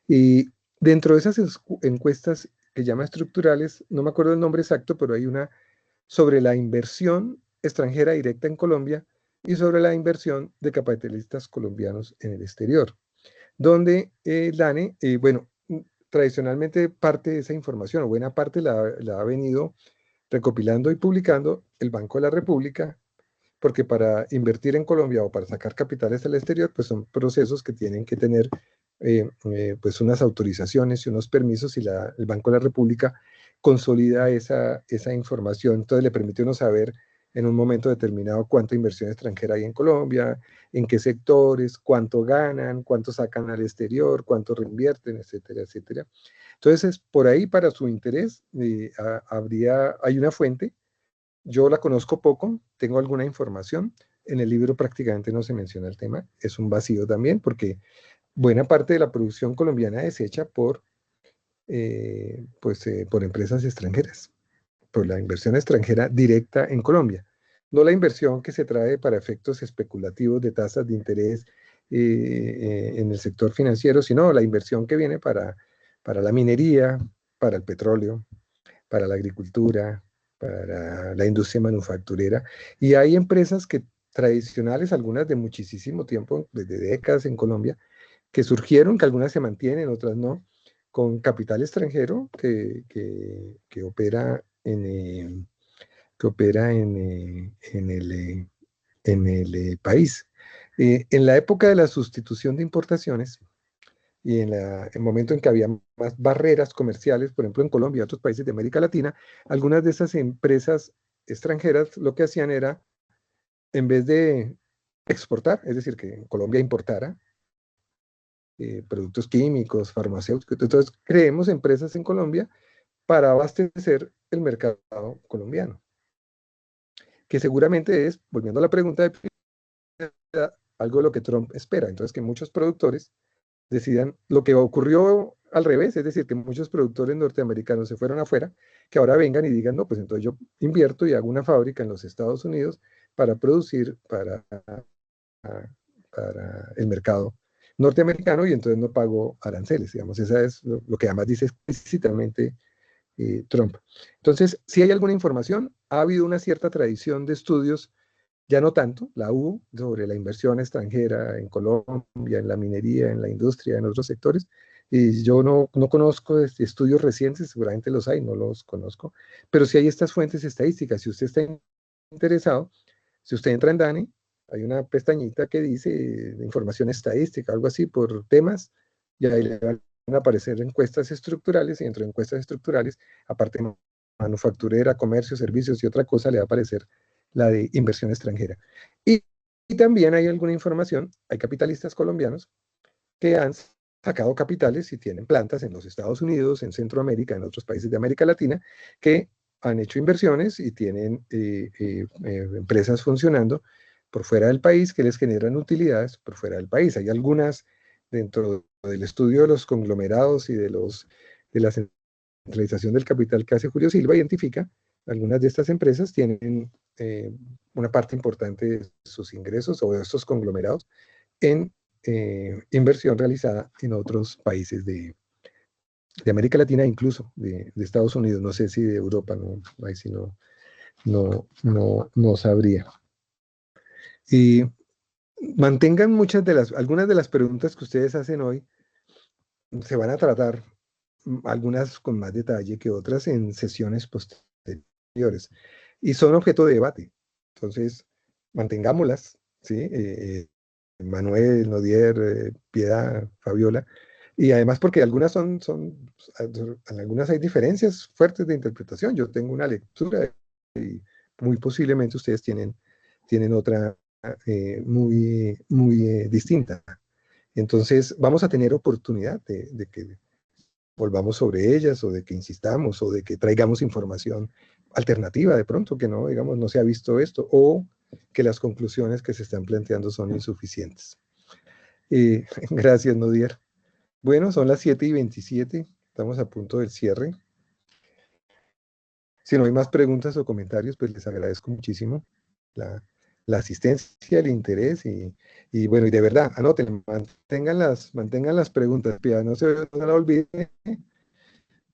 Y dentro de esas encuestas que llama estructurales, no me acuerdo el nombre exacto, pero hay una sobre la inversión extranjera directa en Colombia y sobre la inversión de capitalistas colombianos en el exterior, donde DANE, bueno, tradicionalmente parte de esa información, o buena parte la ha venido recopilando y publicando el Banco de la República, porque para invertir en Colombia o para sacar capitales al exterior, pues son procesos que tienen que tener pues unas autorizaciones y unos permisos, y el Banco de la República consolida esa información. Entonces le permite a uno saber en un momento determinado cuánta inversión extranjera hay en Colombia, en qué sectores, cuánto ganan, cuánto sacan al exterior, cuánto reinvierten, etcétera, etcétera. Entonces, por ahí, para su interés, hay una fuente. Yo la conozco poco, tengo alguna información. En el libro prácticamente no se menciona el tema. Es un vacío también, porque buena parte de la producción colombiana es hecha por empresas extranjeras, por la inversión extranjera directa en Colombia. No la inversión que se trae para efectos especulativos de tasas de interés en el sector financiero, sino la inversión que viene para la minería, para el petróleo, para la agricultura, para la industria manufacturera. Y hay empresas tradicionales, algunas de muchísimo tiempo, desde décadas en Colombia, que surgieron, que algunas se mantienen, otras no, con capital extranjero que opera en el país. En la época de la sustitución de importaciones y en el momento en que había más barreras comerciales, por ejemplo en Colombia y otros países de América Latina, algunas de esas empresas extranjeras lo que hacían era, en vez de exportar, es decir, que Colombia importara, productos químicos, farmacéuticos. Entonces, creemos empresas en Colombia para abastecer el mercado colombiano, que seguramente es, volviendo a la pregunta de algo de lo que Trump espera. Entonces, que muchos productores decidan lo que ocurrió al revés, es decir, que muchos productores norteamericanos se fueron afuera, que ahora vengan y digan, no, pues entonces yo invierto y hago una fábrica en los Estados Unidos para producir para el mercado norteamericano y entonces no pago aranceles, digamos. Esa es lo que además dice explícitamente Trump. Entonces, si hay alguna información, ha habido una cierta tradición de estudios, ya no tanto, la hubo, sobre la inversión extranjera en Colombia, en la minería, en la industria, en otros sectores, y yo no conozco estudios recientes, seguramente los hay, no los conozco, pero sí hay estas fuentes estadísticas. Si usted está interesado, si usted entra en DANE, hay una pestañita que dice información estadística, algo así, por temas, y ahí le van a aparecer encuestas estructurales, y dentro de encuestas estructurales, aparte de manufacturera, comercio, servicios y otra cosa, le va a aparecer la de inversión extranjera. Y también hay alguna información, hay capitalistas colombianos que han sacado capitales y tienen plantas en los Estados Unidos, en Centroamérica, en otros países de América Latina, que han hecho inversiones y tienen empresas funcionando por fuera del país que les generan utilidades por fuera del país. Hay algunas dentro del estudio de los conglomerados y de la centralización del capital que hace Julio Silva, identifica algunas de estas empresas tienen una parte importante de sus ingresos o de estos conglomerados en inversión realizada en otros países de América Latina, incluso de Estados Unidos, no sé si de Europa, no, ahí sí no sabría. Y mantengan algunas de las preguntas que ustedes hacen hoy, se van a tratar, algunas con más detalle que otras en sesiones posteriores, y son objeto de debate. Entonces, mantengámoslas, ¿sí? Manuel, Nodier, Piedad, Fabiola, y además porque algunas en algunas hay diferencias fuertes de interpretación. Yo tengo una lectura y muy posiblemente ustedes tienen otra muy distinta. Entonces vamos a tener oportunidad de que volvamos sobre ellas o de que insistamos o de que traigamos información alternativa de pronto que no, digamos, no se ha visto esto o que las conclusiones que se están planteando son insuficientes. Gracias, Nodier. Bueno, son las 7:27, estamos a punto del cierre. Si no hay más preguntas o comentarios, pues les agradezco muchísimo la asistencia, el interés y bueno, y de verdad, anoten, mantengan las preguntas, Piedad, no la olviden.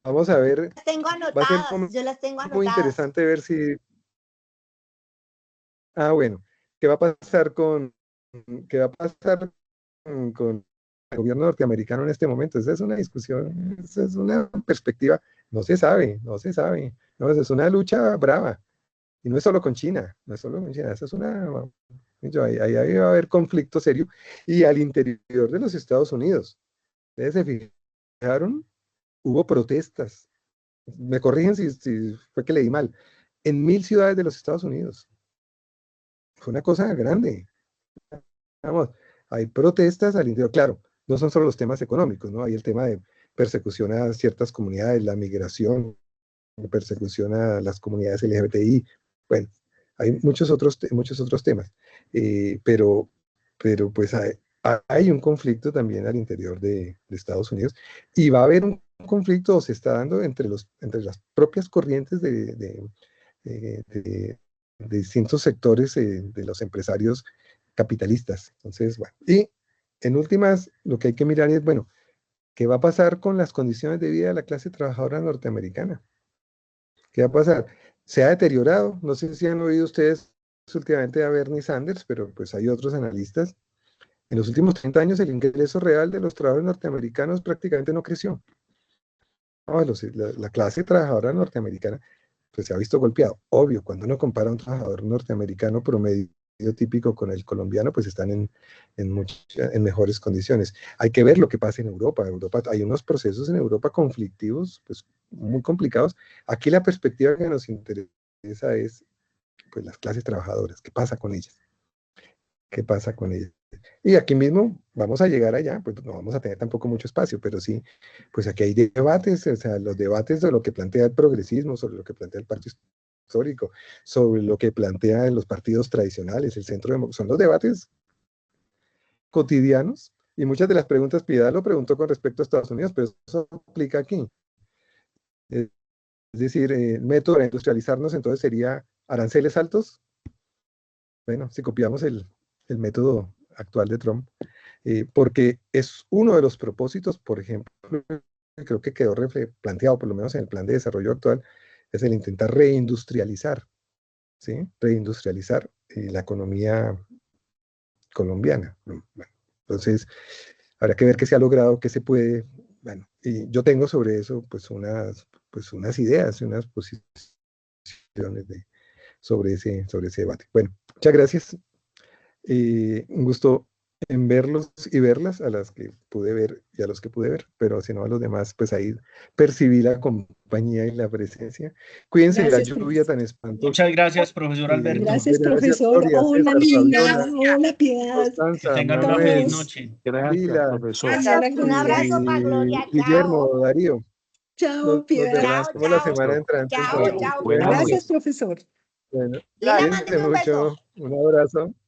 Vamos a ver. Las tengo Va a ser anotadas, yo las tengo muy anotadas. interesante ver si... bueno, ¿qué va a pasar con el gobierno norteamericano en este momento? Esa es una discusión, esa es una perspectiva, no se sabe, no, esa es una lucha brava, y no es solo con China, esa es ahí va a haber conflicto serio, y al interior de los Estados Unidos, ustedes se fijaron, hubo protestas, me corrigen si fue que leí mal, en 1000 ciudades de los Estados Unidos, fue una cosa grande. Vamos, hay protestas al interior, claro, no son solo los temas económicos, ¿no? Hay el tema de persecución a ciertas comunidades, la migración, persecución a las comunidades LGBTI, bueno, hay muchos otros temas, pero pues hay un conflicto también al interior de Estados Unidos y va a haber un conflicto, o se está dando entre las propias corrientes de distintos sectores de los empresarios capitalistas. Entonces, bueno, y en últimas, lo que hay que mirar es, bueno, ¿qué va a pasar con las condiciones de vida de la clase trabajadora norteamericana? ¿Qué va a pasar? Se ha deteriorado, no sé si han oído ustedes últimamente a Bernie Sanders, pero pues hay otros analistas. En los últimos 30 años el ingreso real de los trabajadores norteamericanos prácticamente no creció. No, la clase trabajadora norteamericana pues se ha visto golpeado. Obvio, cuando uno compara a un trabajador norteamericano promedio típico con el colombiano, pues están en mejores condiciones. Hay que ver lo que pasa en Europa. Hay unos procesos en Europa conflictivos, pues muy complicados. Aquí la perspectiva que nos interesa es pues las clases trabajadoras. ¿Qué pasa con ellas? ¿Qué pasa con ellas? Y aquí mismo vamos a llegar allá, pues no vamos a tener tampoco mucho espacio, pero sí, pues aquí hay debates, o sea, los debates de lo que plantea el progresismo, sobre lo que plantea el partido histórico, sobre lo que plantean los partidos tradicionales, el centro son los debates cotidianos, y muchas de las preguntas, Piedad lo preguntó con respecto a Estados Unidos, pero eso aplica aquí. Es decir, el método de industrializarnos entonces sería aranceles altos. Bueno, si copiamos el método actual de Trump, porque es uno de los propósitos, por ejemplo, creo que quedó planteado, por lo menos en el plan de desarrollo actual, es el intentar reindustrializar, ¿sí? Reindustrializar la economía colombiana. Bueno, entonces, habrá que ver qué se ha logrado, qué se puede, bueno, y yo tengo sobre eso pues unas ideas y unas posiciones sobre ese debate. Bueno, muchas gracias. Un gusto en verlos y verlas, a las que pude ver y a los que pude ver, pero si no a los demás, pues ahí percibí la compañía y la presencia. Cuídense de la Gracias, lluvia profesor. tan espantosa. Muchas gracias, profesor Alberto. Gracias, Gracias, profesor. Gloria, Hola, César, Lina. Fabiola, Hola, Piedad. Que Constanza, tengan una Manuel, feliz Todos. noche. Gracias, Lila, profesor. Mañana Un abrazo gracias. para Gloria, Guillermo, chao. Darío. Chao, Nos Piedad. vemos Chao, la chao. semana entrante. Chao, entonces. chao. Buenas Buenas Gracias, noches. noches. profesor. Bueno, Lina, cuídense mándeme un beso. mucho. Un abrazo.